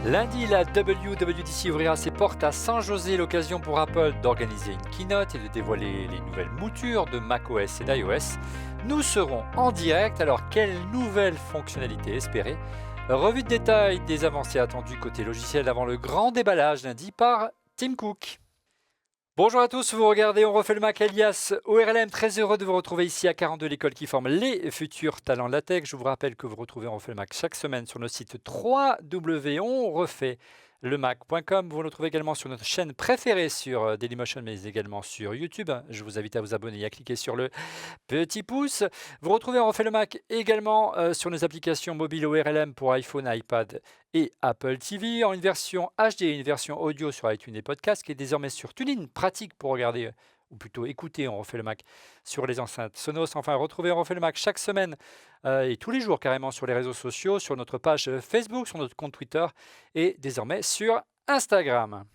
Lundi, la WWDC ouvrira ses portes à San José, l'occasion pour Apple d'organiser une keynote et de dévoiler les nouvelles moutures de macOS et d'iOS. Nous serons en direct, alors quelles nouvelles fonctionnalités espérer? Revue de détail des avancées attendues côté logiciel avant le grand déballage lundi par Tim Cook. Bonjour à tous, vous regardez On refait le Mac alias ORLM, très heureux de vous retrouver ici à 42, l'école qui forme les futurs talents de la tech. Je vous rappelle que vous retrouvez On refait le Mac chaque semaine sur nos sites www.onrefaitlemacom. Vous le retrouvez également sur notre chaîne préférée sur Dailymotion, mais également sur YouTube. Je vous invite à vous abonner et à cliquer sur le petit pouce. Vous retrouvez On refait le Mac également sur nos applications mobiles ORLM pour iPhone, iPad et Apple TV, en une version HD et une version audio sur iTunes et Podcast, qui est désormais sur TuneIn, pratique pour regarder, ou plutôt écouter On refait le Mac sur les enceintes Sonos. Enfin, retrouvez On refait le Mac chaque semaine et tous les jours carrément sur les réseaux sociaux, sur notre page Facebook, sur notre compte Twitter et désormais sur Instagram.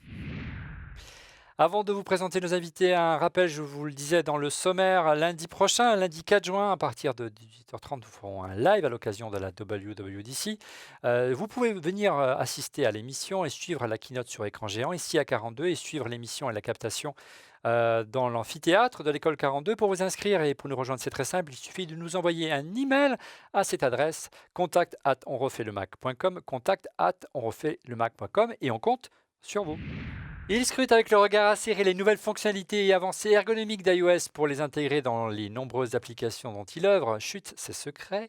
Avant de vous présenter nos invités, un rappel, je vous le disais dans le sommaire, lundi prochain, lundi 4 juin, à partir de 18h30, nous ferons un live à l'occasion de la WWDC. Vous pouvez venir assister à l'émission et suivre la keynote sur écran géant ici à 42 et suivre l'émission et la captation dans l'amphithéâtre de l'école 42. Pour vous inscrire et pour nous rejoindre, c'est très simple, il suffit de nous envoyer un email à cette adresse contact@onrefaitlemacom, contact@onrefaitlemacom, et on compte sur vous. Il scrute avec le regard acéré les nouvelles fonctionnalités et avancées ergonomiques d'iOS pour les intégrer dans les nombreuses applications dont il œuvre. Chut, c'est secret.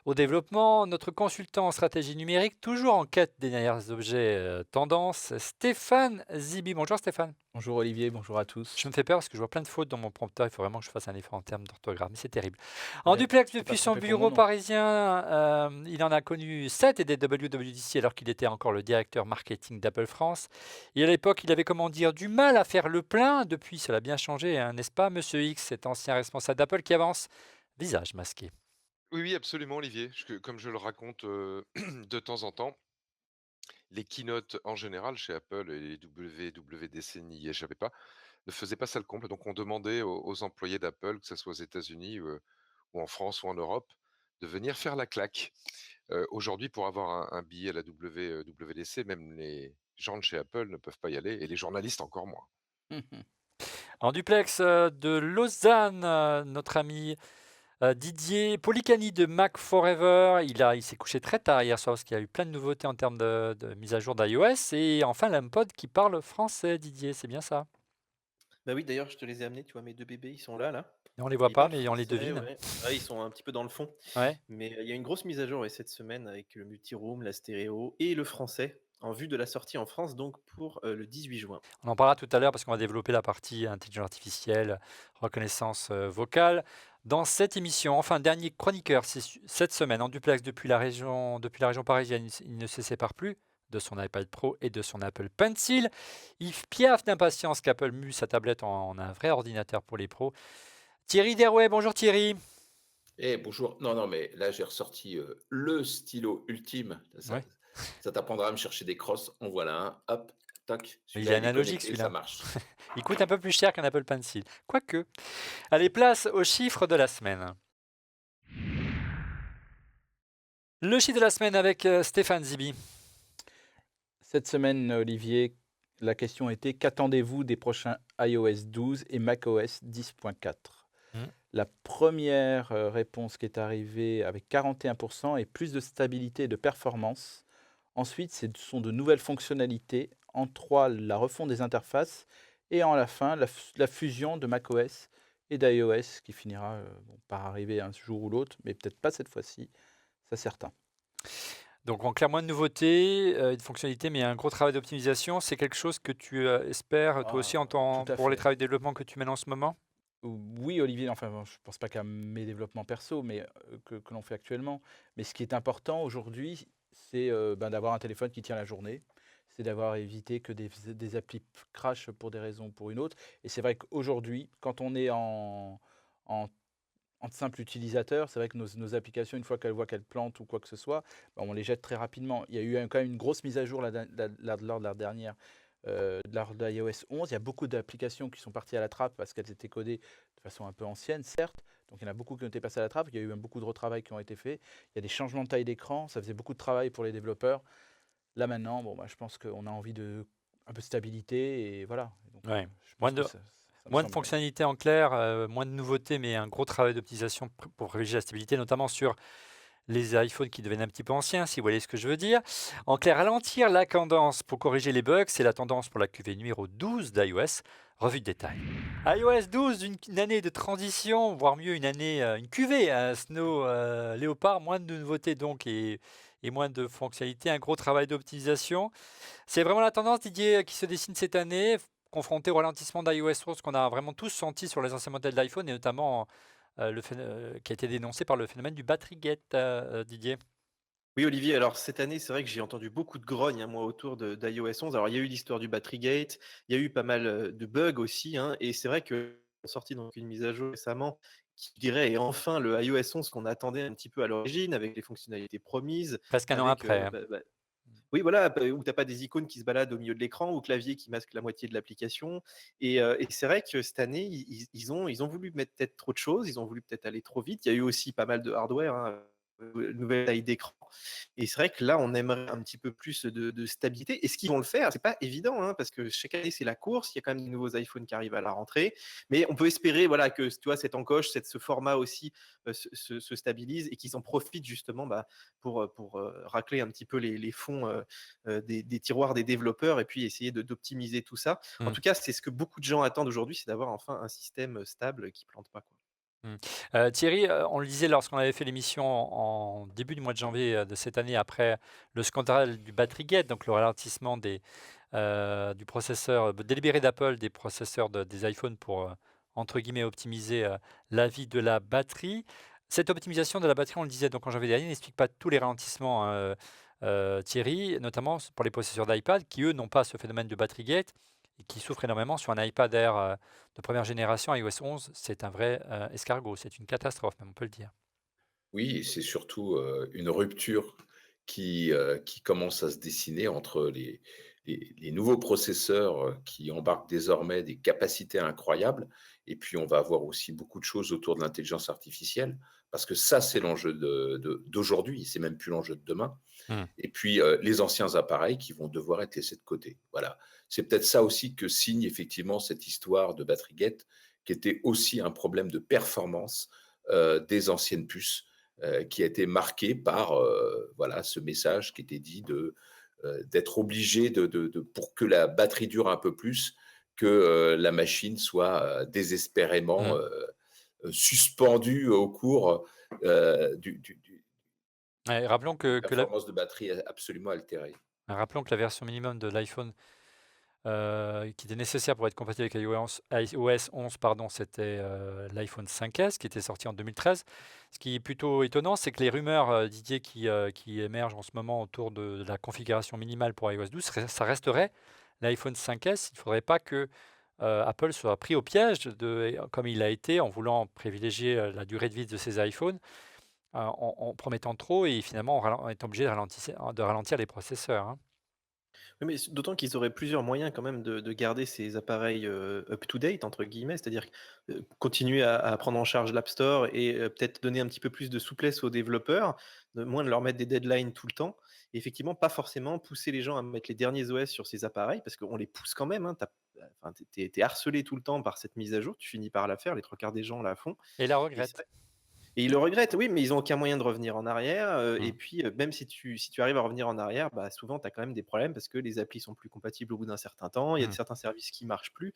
Au développement, notre consultant en stratégie numérique, toujours en quête des derniers objets tendances, Stéphane Zibi. Bonjour Stéphane. Bonjour Olivier, bonjour à tous. Je me fais peur parce que je vois plein de fautes dans mon prompteur. Il faut vraiment que je fasse un effort en termes d'orthographe, mais c'est terrible. En Ouais, duplex c'est pas depuis son trompé pour mon bureau nom. parisien, il en a connu 7 et des WWDC alors qu'il était encore le directeur marketing d'Apple France. Et à l'époque, il avait, comment dire, du mal à faire le plein. Depuis, cela a bien changé, hein, n'est-ce pas, Monsieur X, cet ancien responsable d'Apple qui avance, visage masqué. Oui, oui, absolument, Olivier. Comme je le raconte de temps en temps, les keynotes en général chez Apple et les WWDC n'y échappaient pas, ne faisaient pas ça le comble. Donc, on demandait aux employés d'Apple, que ce soit aux États-Unis ou en France ou en Europe, de venir faire la claque. Aujourd'hui, pour avoir un billet à la WWDC, même les gens de chez Apple ne peuvent pas y aller et les journalistes encore moins. En duplex de Lausanne, notre ami Didier Policani de Mac Forever, il s'est couché très tard hier soir parce qu'il y a eu plein de nouveautés en termes de mise à jour d'iOS. Et enfin, l'HomePod qui parle français, Didier, c'est bien ça? Bah oui, d'ailleurs, je te les ai amenés, tu vois? Mes 2 bébés, ils sont là. On ne les Et voit ils pas, parlent mais on les français, devine. ouais. Ouais, ils sont un petit peu dans le fond. Ouais. Mais, il y a une grosse mise à jour, ouais, cette semaine avec le multi-room, la stéréo et le français, en vue de la sortie en France, donc pour, le 18 juin. On en parlera tout à l'heure parce qu'on va développer la partie intelligence artificielle, reconnaissance vocale dans cette émission. Enfin, dernier chroniqueur cette semaine en duplex depuis la région parisienne. Il ne se sépare plus de son iPad Pro et de son Apple Pencil. Il piaffe d'impatience qu'Apple mue sa tablette en un vrai ordinateur pour les pros. Thierry Derouet, bonjour Thierry. Eh bonjour. Non, non, mais là, j'ai ressorti, le stylo ultime. Ça Ouais. ça t'apprendra à me chercher des crosses. En voilà un, hop, toc, Il celui-là, est il est analogique connecté, ça celui-là. marche. Il coûte un peu plus cher qu'un Apple Pencil. Quoique. Allez, place aux chiffres de la semaine. Le chiffre de la semaine avec Stéphane Zibi. Cette semaine, Olivier, la question était: qu'attendez-vous des prochains iOS 12 et macOS 10.4? Hmm. La première réponse qui est arrivée avec 41% et plus de stabilité et de performance. Ensuite, ce sont de nouvelles fonctionnalités. En 3, la refonte des interfaces. Et en la fin, la fusion de macOS et d'iOS qui finira par arriver un jour ou l'autre, mais peut-être pas cette fois-ci, c'est certain. Donc, en clair, moins de nouveautés, de fonctionnalités, mais un gros travail d'optimisation. C'est quelque chose que tu espères, toi aussi, Tout à pour les fait. travaux de développement que tu mènes en ce moment? Oui, Olivier, enfin, bon, je ne pense pas qu'à mes développements perso, mais que l'on fait actuellement. Mais ce qui est important aujourd'hui, c'est d'avoir un téléphone qui tient la journée. C'est d'avoir évité que des applis crashent pour des raisons ou pour une autre. Et c'est vrai qu'aujourd'hui, quand on est en, en simple utilisateur, c'est vrai que nos applications, une fois qu'elles voient qu'elles plantent ou quoi que ce soit, on les jette très rapidement. Il y a eu quand même une grosse mise à jour lors de la dernière, lors de l'iOS 11. Il y a beaucoup d'applications qui sont parties à la trappe parce qu'elles étaient codées de façon un peu ancienne, certes. Donc il y en a beaucoup qui ont été passées à la trappe. Il y a eu même beaucoup de retravail qui ont été faits. Il y a des changements de taille d'écran. Ça faisait beaucoup de travail pour les développeurs. Là maintenant, bon, bah, je pense qu'on a envie de un peu de stabilité et voilà. Donc, Ouais. je Moins pense que de ça me moins de semble fonctionnalités en clair, moins de nouveautés, mais un gros travail d'optimisation pour privilégier la stabilité, notamment sur les iPhones qui deviennent un petit peu anciens, si vous voyez ce que je veux dire. En clair, ralentir la cadence pour corriger les bugs, c'est la tendance pour la QV numéro 12 d'iOS. Revue de détail. iOS 12, une année de transition, voire mieux une année, une QV, Snow Léopard, moins de nouveautés donc et moins de fonctionnalités, un gros travail d'optimisation. C'est vraiment la tendance, Didier, qui se dessine cette année, confrontée au ralentissement d'iOS 11 qu'on a vraiment tous senti sur les anciens modèles d'iPhone et notamment qui a été dénoncé par le phénomène du Battery-Gate, Didier. Oui, Olivier, alors cette année, c'est vrai que j'ai entendu beaucoup de grognes, hein, moi, autour d'iOS 11. Alors, il y a eu l'histoire du Battery Gate, il y a eu pas mal de bugs aussi, hein, et c'est vrai que sorti donc une mise à jour récemment qui, je dirais, est enfin le iOS 11 qu'on attendait un petit peu à l'origine, avec les fonctionnalités promises, Presque un an avec après, hein. oui, voilà, où tu as pas des icônes qui se baladent au milieu de l'écran, ou clavier qui masque la moitié de l'application. Et c'est vrai que cette année, ils ont voulu mettre peut-être trop de choses, ils ont voulu peut-être aller trop vite. Il y a eu aussi pas mal de hardware, hein, nouvelle taille d'écran. Et c'est vrai que là, on aimerait un petit peu plus de stabilité. Est-ce qu'ils vont le faire? C'est pas évident, hein, parce que chaque année, c'est la course. Il y a quand même des nouveaux iPhones qui arrivent à la rentrée. Mais on peut espérer, voilà, que tu vois, cette encoche, ce format aussi se stabilise et qu'ils en profitent justement, bah, pour racler un petit peu les fonds des tiroirs des développeurs et puis essayer d'optimiser tout ça. En Mmh. tout cas, c'est ce que beaucoup de gens attendent aujourd'hui, c'est d'avoir enfin un système stable qui plante pas, quoi. Mmh. Thierry, on le disait lorsqu'on avait fait l'émission en début du mois de janvier, de cette année après le scandale du Battery Gate, donc le ralentissement du processeur, délibéré d'Apple des processeurs des iPhones pour, entre guillemets «optimiser», la vie de la batterie. Cette optimisation de la batterie, on le disait donc en janvier dernier, n'explique pas tous les ralentissements, hein, Thierry, notamment pour les processeurs d'iPad qui, eux, n'ont pas ce phénomène de Battery Gate et qui souffrent énormément sur un iPad Air, de première génération iOS 11, c'est un vrai, escargot, c'est une catastrophe même, on peut le dire. Oui, et c'est surtout, une rupture qui commence à se dessiner entre les nouveaux processeurs, qui embarquent désormais des capacités incroyables et puis on va avoir aussi beaucoup de choses autour de l'intelligence artificielle parce que ça, c'est l'enjeu d'aujourd'hui, c'est même plus l'enjeu de demain Mmh. et puis, les anciens appareils qui vont devoir être laissés de côté. Voilà. C'est peut-être ça aussi que signe effectivement cette histoire de battery gate qui était aussi un problème de performance, des anciennes puces qui a été marqué par voilà, ce message qui était dit d'être obligé pour que la batterie dure un peu plus, que la machine soit désespérément Mmh. suspendue au cours du Ouais, rappelons que performance de batterie absolument altérée. la version minimum de l'iPhone, qui était nécessaire pour être compatible avec iOS 11 pardon, c'était, l'iPhone 5S qui était sorti en 2013. Ce qui est plutôt étonnant, c'est que les rumeurs, Didier, qui émergent en ce moment autour de la configuration minimale pour iOS 12, ça resterait l'iPhone 5S. Il ne faudrait pas que, Apple soit pris au piège comme il a été en voulant privilégier, la durée de vie de ses iPhones, en promettant trop et finalement en étant obligé de ralentir les processeurs, hein. Oui, mais d'autant qu'ils auraient plusieurs moyens quand même de garder ces appareils, «up to date» entre guillemets, c'est-à-dire, continuer à prendre en charge l'App Store et peut-être donner un petit peu plus de souplesse aux développeurs, de moins de leur mettre des deadlines tout le temps et effectivement pas forcément pousser les gens à mettre les derniers OS sur ces appareils parce qu'on les pousse quand même, hein. Enfin, tu harcelé tout le temps par cette mise à jour, tu finis par la faire, les 3 quarts des gens la font Et la et c'est regrette. vrai et ils le regrettent, oui, mais ils ont aucun moyen de revenir en arrière, et Mmh. puis, même si tu arrives à revenir en arrière, bah, souvent tu as quand même des problèmes parce que les applis sont plus compatibles au bout d'un certain temps, il y a Mmh. certains services qui marchent plus.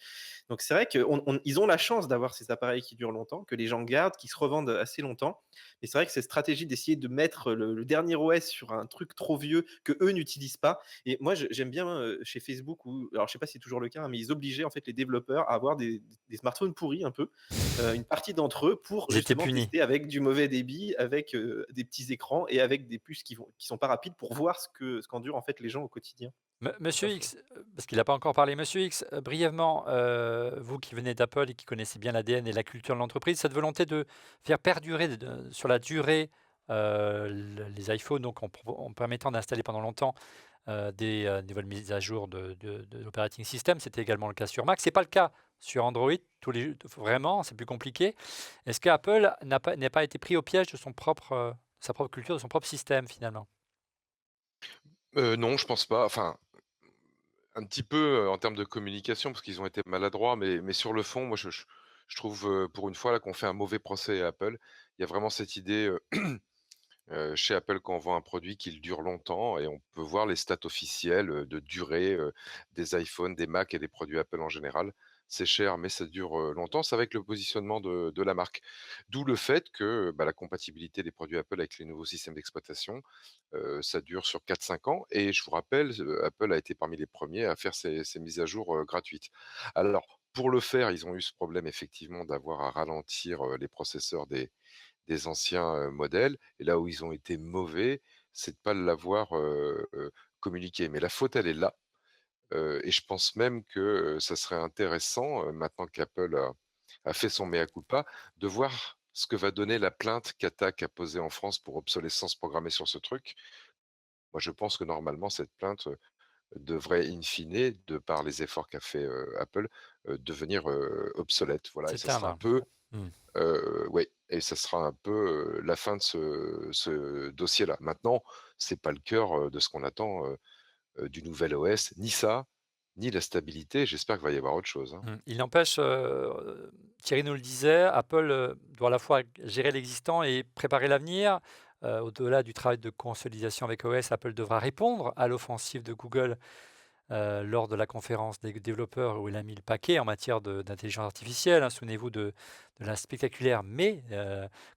Donc c'est vrai qu'ils ont la chance d'avoir ces appareils qui durent longtemps, que les gens gardent, qui se revendent assez longtemps. Mais c'est vrai que cette stratégie d'essayer de mettre le dernier OS sur un truc trop vieux que eux n'utilisent pas et moi j'aime bien, chez Facebook où alors je sais pas si c'est toujours le cas, hein, mais ils obligeaient en fait les développeurs à avoir des smartphones pourris un peu, une partie d'entre eux pour Ils étaient justement punis. tester avec du mauvais débit, avec, des petits écrans et avec des puces qui sont pas rapides pour voir ce qu'endurent en fait les gens au quotidien. Monsieur Ça faut X, parce qu'il n'a pas encore parlé, Monsieur X, brièvement, vous qui venez d'Apple et qui connaissez bien l'ADN et la culture de l'entreprise, cette volonté de faire perdurer sur la durée, les iPhones, donc en permettant d'installer pendant longtemps, des nouvelles mises à jour de l'operating system, c'était également le cas sur Mac. C'est pas le cas sur Android, vraiment, c'est plus compliqué. Est-ce qu'Apple n'a pas été pris au piège de sa propre culture, de son propre système finalement? Non, je pense pas. Enfin, un petit peu, en termes de communication, parce qu'ils ont été maladroits, mais sur le fond, moi, je trouve, pour une fois, là, qu'on fait un mauvais procès à Apple. Il y a vraiment cette idée, chez Apple, quand on vend un produit, qu'il dure longtemps et on peut voir les stats officielles, de durée, des iPhones, des Mac et des produits Apple en général. C'est cher, mais ça dure, longtemps. C'est avec le positionnement de la marque. D'où le fait que, bah, la compatibilité des produits Apple avec les nouveaux systèmes d'exploitation, ça dure sur 4-5 ans et je vous rappelle, Apple a été parmi les premiers à faire ces mises à jour, gratuites. Alors, pour le faire, ils ont eu ce problème effectivement d'avoir à ralentir, les processeurs des anciens, modèles et là où ils ont été mauvais, c'est de pas l'avoir, communiqué. Mais la faute, elle est là, et je pense même que, ça serait intéressant, maintenant qu'Apple a fait son mea culpa, de voir ce que va donner la plainte qu'Attaque a posée en France pour obsolescence programmée sur ce truc. Moi, je pense que normalement cette plainte, devrait in fine, de par les efforts qu'a fait, Apple, devenir, obsolète. Voilà et ça sera un S'éteindre. peu, Mmh. ouais et ça sera un peu, la fin de ce dossier-là. Maintenant, c'est pas le cœur, de ce qu'on attend, du nouvel OS, ni ça, ni la stabilité. J'espère qu'il va y avoir autre chose, hein. Il n'empêche, Thierry nous le disait, Apple, doit à la fois gérer l'existant et préparer l'avenir. Au-delà du travail de consolidation avec OS, Apple devra répondre à l'offensive de Google, lors de la conférence des développeurs où il a mis le paquet en matière d'intelligence artificielle, hein. Souvenez-vous de la spectaculaire mais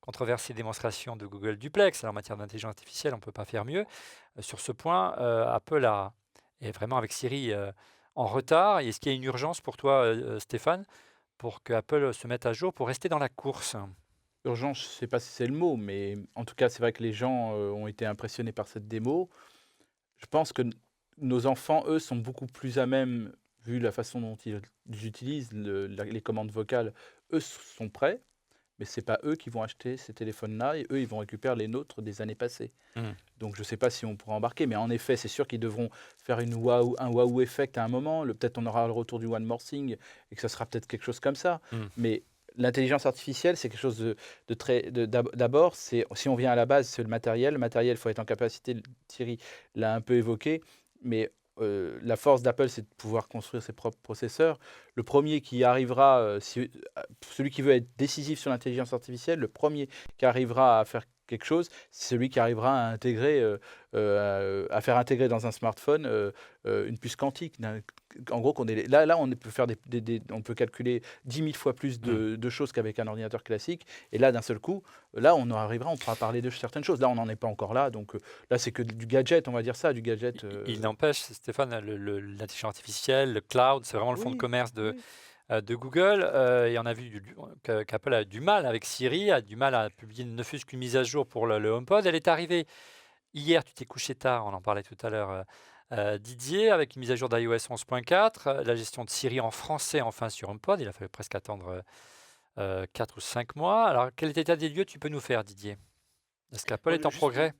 controversée démonstration de Google Duplex. Alors, en matière d'intelligence artificielle, on ne peut pas faire mieux. Sur ce point, Apple est vraiment avec Siri, en retard. Est-ce qu'il y a une urgence pour toi, Stéphane, pour que Apple se mette à jour pour rester dans la course? Urgence, je sais pas si c'est le mot, mais en tout cas, c'est vrai que les gens, ont été impressionnés par cette démo. Je pense que nos enfants, eux, sont beaucoup plus à même, vu la façon dont ils utilisent les commandes vocales, eux sont prêts, mais c'est pas eux qui vont acheter ces téléphones-là et eux, ils vont récupérer les nôtres des années passées. Mmh. Donc je ne sais pas si on pourra embarquer, mais en effet, c'est sûr qu'ils devront faire un waouh effect à un moment. Peut-être on aura le retour du One More Thing et que ça sera peut-être quelque chose comme ça. Mmh. Mais l'intelligence artificielle, c'est quelque chose de très. D'abord, si on vient à la base, c'est le matériel. Le matériel, il faut être en capacité, Thierry l'a un peu évoqué, mais la force d'Apple, c'est de pouvoir construire ses propres processeurs. Le premier qui arrivera, celui qui veut être décisif sur l'intelligence artificielle, le premier qui arrivera à faire quelque chose, c'est celui qui arrivera à intégrer, à faire intégrer dans un smartphone, une puce quantique. En gros, là, on peut faire on peut calculer 10 000 fois plus Mmh. de choses qu'avec un ordinateur classique. Et là, d'un seul coup, là, on pourra parler de certaines choses. Là, on n'en est pas encore là. Donc là, c'est que du gadget, on va dire ça, du gadget. Il n'empêche, Stéphane, l'intelligence artificielle, le cloud, c'est vraiment le fonds de Oui, commerce oui. de Google, et on a vu qu'Apple a du mal avec Siri, a du mal à publier ne fût-ce qu'une mise à jour pour le HomePod. Elle est arrivée hier, tu t'es couché tard, on en parlait tout à l'heure, Didier, avec une mise à jour d'iOS 11.4, la gestion de Siri en français enfin sur HomePod. Il a fallu presque attendre, 4 ou 5 mois. Alors, quel état des lieux tu peux nous faire, Didier? Est-ce qu'Apple Moi, est en progrès?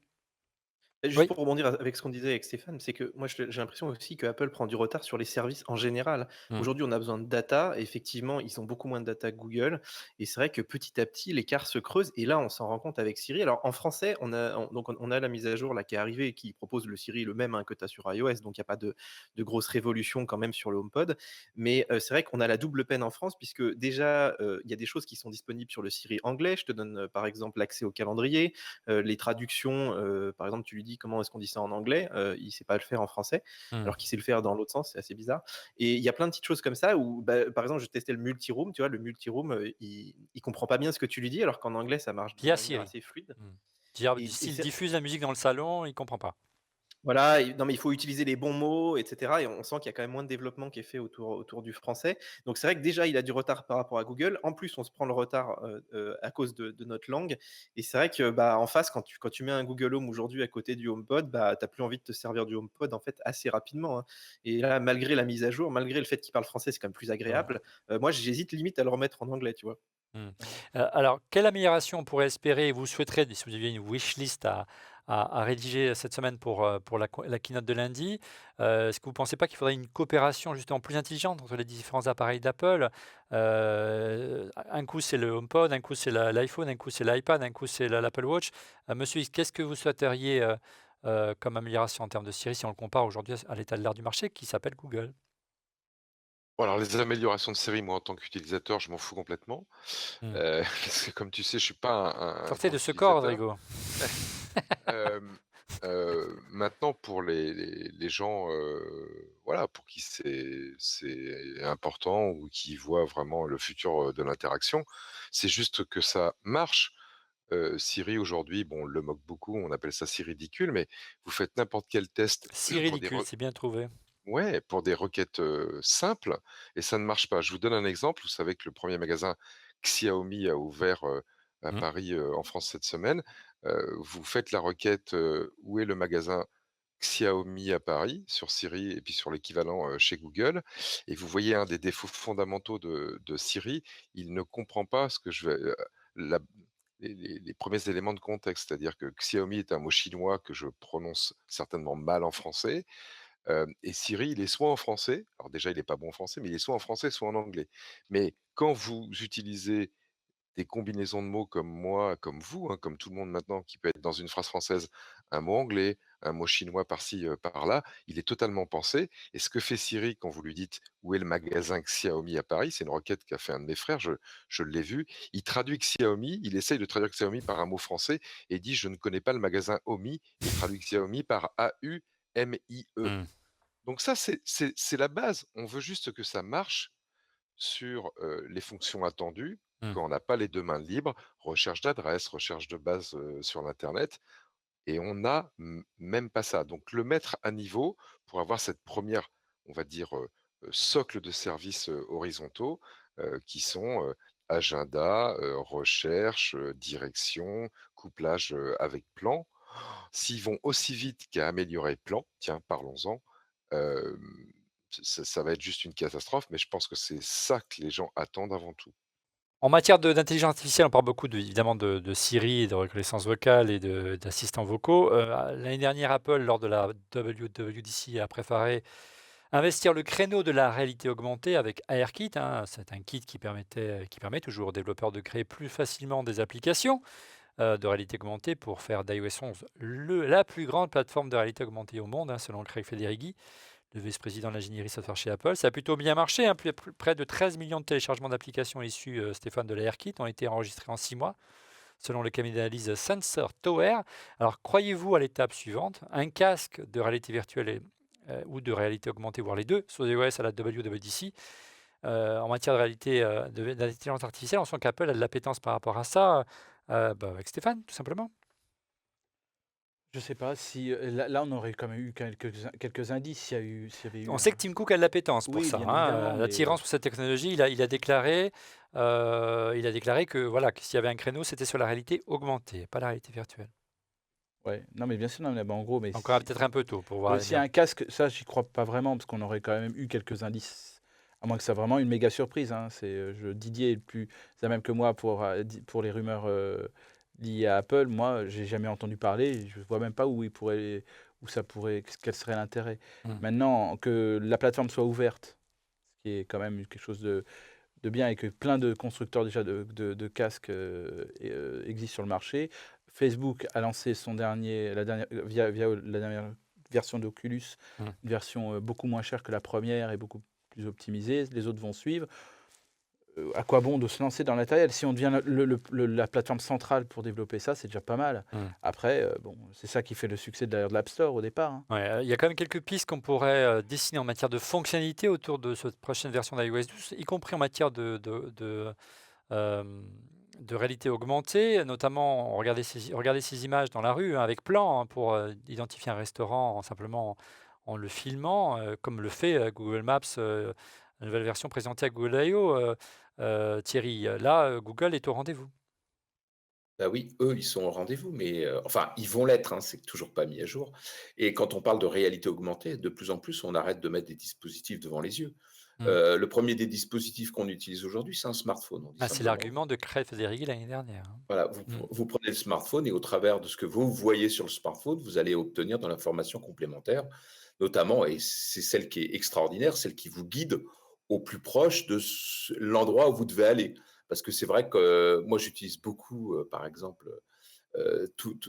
juste Oui. pour rebondir avec ce qu'on disait avec Stéphane, c'est que moi j'ai l'impression aussi que Apple prend du retard sur les services en général. Mmh. Aujourd'hui, on a besoin de data et effectivement, ils ont beaucoup moins de data que Google et c'est vrai que petit à petit, l'écart se creuse et là, on s'en rend compte avec Siri. Alors en français, on a la mise à jour là qui est arrivée et qui propose le Siri le même, hein, que tu as sur iOS, donc il y a pas de grosse révolution quand même sur le HomePod. Mais c'est vrai qu'on a la double peine en France puisque déjà, il y a des choses qui sont disponibles sur le Siri anglais. Je te donne, par exemple, l'accès au calendrier, les traductions, par exemple, tu lui dis comment est-ce qu'on dit ça en anglais, il sait pas le faire en français, Mmh. alors qu'il sait le faire dans l'autre sens, c'est assez bizarre. Et il y a plein de petites choses comme ça où, bah, par exemple, je testais le multi-room, tu vois, le multi-room, il comprend pas bien ce que tu lui dis, alors qu'en anglais, ça marche de Via manière Siri. assez fluide. Mmh. Dire Et s'il c'est diffuse la musique dans le salon, il comprend pas. voilà, non, mais il faut utiliser les bons mots, et cetera, et on sent qu'il y a quand même moins de développement qui est fait autour du français. Donc c'est vrai que déjà, il a du retard par rapport à Google. En plus, on se prend le retard, à cause de notre langue, et c'est vrai que, bah, en face, quand tu mets un Google Home aujourd'hui à côté du HomePod, bah, tu as plus envie de te servir du HomePod, en fait, assez rapidement, hein. Et là, malgré la mise à jour, malgré le fait qu'il parle français, c'est quand même plus Mmh. agréable. Moi, j'hésite limite à le remettre en anglais, tu vois? Mmh. Voilà. Alors, quelle amélioration on pourrait espérer, vous souhaiterez, si vous aviez une wishlist à rédiger cette semaine pour la keynote de lundi? Est-ce que vous ne pensez pas qu'il faudrait une coopération justement plus intelligente entre les différents appareils d'Apple? Un coup c'est le HomePod, un coup c'est l'iPhone, un coup c'est l'iPad, un coup c'est l'Apple Watch. Monsieur X, qu'est-ce que vous souhaiteriez, comme amélioration en termes de Siri, si on le compare aujourd'hui à l'état de l'art du marché qui s'appelle Google? Bon, alors les améliorations de série, moi, en tant qu'utilisateur, je m'en fous complètement, Mmh. parce que comme tu sais, je suis pas un Sortez grand de ce corps, utilisateur. Rodrigo. Hem, Maintenant pour les gens, voilà, pour qui c'est important ou qui voient vraiment le futur, de l'interaction, c'est juste que ça marche. Siri aujourd'hui, bon, on le moque beaucoup, on appelle ça Siri ridicule, mais vous faites n'importe quel test Si pour des ridicule, c'est bien trouvé. ouais, pour des requêtes, simples et ça ne marche pas. Je vous donne un exemple, vous savez que le premier magasin Xiaomi a ouvert, à Mmh. Paris, en France cette semaine. Vous faites la requête, «Où est le magasin Xiaomi à Paris?» sur Siri et puis sur l'équivalent, chez Google et vous voyez un des défauts fondamentaux de Siri, il ne comprend pas ce que je vais, la les 1 éléments de contexte. C'est-à-dire que Xiaomi est un mot chinois que je prononce certainement mal en français. Et Siri, il est soit en français, alors déjà il est pas bon en français, mais il est soit en français, soit en anglais. Mais quand vous utilisez des combinaisons de mots comme moi, comme vous, hein, comme tout le monde maintenant, qui peut être dans une phrase française, un mot anglais, un mot chinois par-ci, par-là, il est totalement pensé. Et ce que fait Siri quand vous lui dites: «Où est le magasin Xiaomi à Paris?» C'est une requête qu'a fait un de mes frères, je l'ai vu. Il traduit Xiaomi, il essaye de traduire Xiaomi par un mot français et dit: «Je ne connais pas le magasin Omi» et il traduit Xiaomi par AUMIE. Mmh. Donc ça, c'est la base. On veut juste que ça marche sur, les fonctions attendues, Mmh. quand on n'a pas les 2 mains libres, recherche d'adresse, recherche de base, sur l'internet et on n'a même pas ça. Donc le mettre à niveau pour avoir cette première, on va dire, socle de services, horizontaux, qui sont, agenda, recherche, direction, couplage, avec plan. S'ils vont aussi vite qu'à améliorer plan, tiens, parlons-en, hem, ça va être juste une catastrophe, mais je pense que c'est ça que les gens attendent avant tout. En matière d'intelligence artificielle, on parle beaucoup évidemment de Siri et de reconnaissance vocale et d'assistants vocaux. L'année dernière, Apple, lors de la WWDC, a préféré investir le créneau de la réalité augmentée avec ARKit, hein. C'est un kit qui permet toujours aux développeurs de créer plus facilement des applications de réalité augmentée pour faire d'iOS 11 la plus grande plateforme de réalité augmentée au monde, hein, selon Craig Federighi, le vice-président de l'ingénierie software chez Apple. Ça a plutôt bien marché, hein, près de 13 millions de téléchargements d'applications issues, Stéphane, de l'ARKit ont été enregistrés en 6 mois, selon le cabinet d'analyse Sensor Tower. Alors, croyez-vous à l'étape suivante, un casque de réalité virtuelle ou de réalité augmentée, voire les deux, sur iOS à la WWDC, en matière de réalité, d'intelligence artificielle, on sent qu'Apple a de l'appétence par rapport à ça, avec Stéphane, tout simplement. Je sais pas si, là on aurait quand même eu quelques indices s'il y avait eu On sait que un Tim Cook a de l'appétence pour oui, ça, bien hein, évidemment, mais l'attirance pour cette technologie. Il a déclaré que voilà, que s'il y avait un créneau, c'était sur la réalité augmentée, pas la réalité virtuelle. ouais, non, mais bien sûr, non, mais en gros, mais Encore si peut-être un peu tôt pour voir s'il y l'avenir. a un casque, ça, j'y crois pas vraiment parce qu'on aurait quand même eu quelques indices, à moins que ça soit vraiment une méga surprise, hein. C'est, Didier est plus à même que moi pour les rumeurs, liées à Apple. Moi, j'ai jamais entendu parler, je vois même pas où ça pourrait quel serait l'intérêt. Mmh. Maintenant que la plateforme soit ouverte, ce qui est quand même quelque chose de bien et que plein de constructeurs déjà de casques, existent sur le marché. Facebook a lancé via la dernière version d'Oculus, Mmh. une version, beaucoup moins chère que la première et beaucoup plus optimisée. Les autres vont suivre. À quoi bon de se lancer dans le matériel? Si on devient la plateforme centrale pour développer ça, c'est déjà pas mal. Mmh. Après, bon, c'est ça qui fait le succès d'ailleurs de l'App Store au départ, hein. Ouais, il y a quand même quelques pistes qu'on pourrait, dessiner en matière de fonctionnalité autour de cette prochaine version d'iOS 12, y compris en matière hem, de réalité augmentée, notamment regarder ces images dans la rue, hein, avec plan, hein, pour, identifier un restaurant simplement en le filmant, comme le fait, Google Maps, la nouvelle version présentée à Google I/O, Thierry. Là, Google est au rendez-vous. Bah oui, eux, ils sont au rendez-vous, mais enfin, ils vont l'être, hein, c'est toujours pas mis à jour. Et quand on parle de réalité augmentée, de plus en plus, on arrête de mettre des dispositifs devant les yeux. Mmh. Le premier des dispositifs qu'on utilise aujourd'hui, c'est un smartphone, on dit Ah, c'est simplement. l'argument de Craig Federighi l'année dernière, hein. Voilà, Mmh. vous prenez le smartphone et au travers de ce que vous voyez sur le smartphone, vous allez obtenir de l'information complémentaire, notamment, et c'est celle qui est extraordinaire, celle qui vous guide au plus proche de l'endroit où vous devez aller. Parce que c'est vrai que moi, j'utilise beaucoup, par exemple, tout,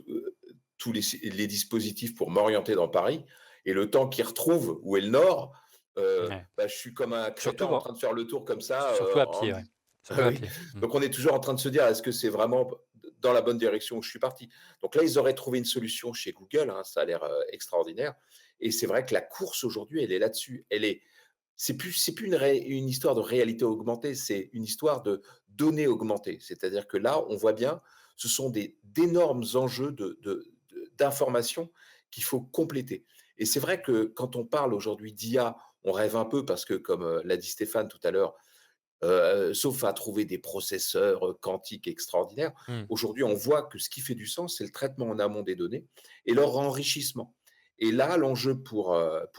tous les dispositifs pour m'orienter dans Paris. Et le temps qu'ils retrouvent où est le nord, Ouais. bah, je suis comme un crétin Surtout en bon, train de faire le tour comme ça. surtout à pied, ouais. Surtout à Oui. pied. Mmh. Donc on est toujours en train de se dire, est-ce que c'est vraiment dans la bonne direction où je suis parti? Donc là, ils auraient trouvé une solution chez Google, hein, ça a l'air extraordinaire. Et c'est vrai que la course aujourd'hui, elle est là-dessus. C'est plus une histoire de réalité augmentée, c'est une histoire de données augmentées. C'est-à-dire que là, on voit bien, ce sont d'énormes enjeux d'information qu'il faut compléter. Et c'est vrai que quand on parle aujourd'hui d'IA, on rêve un peu parce que, comme l'a dit Stéphane tout à l'heure, sauf à trouver des processeurs quantiques extraordinaires, Mmh. aujourd'hui, on voit que ce qui fait du sens, c'est le traitement en amont des données et leur enrichissement. Et là, l'enjeu pour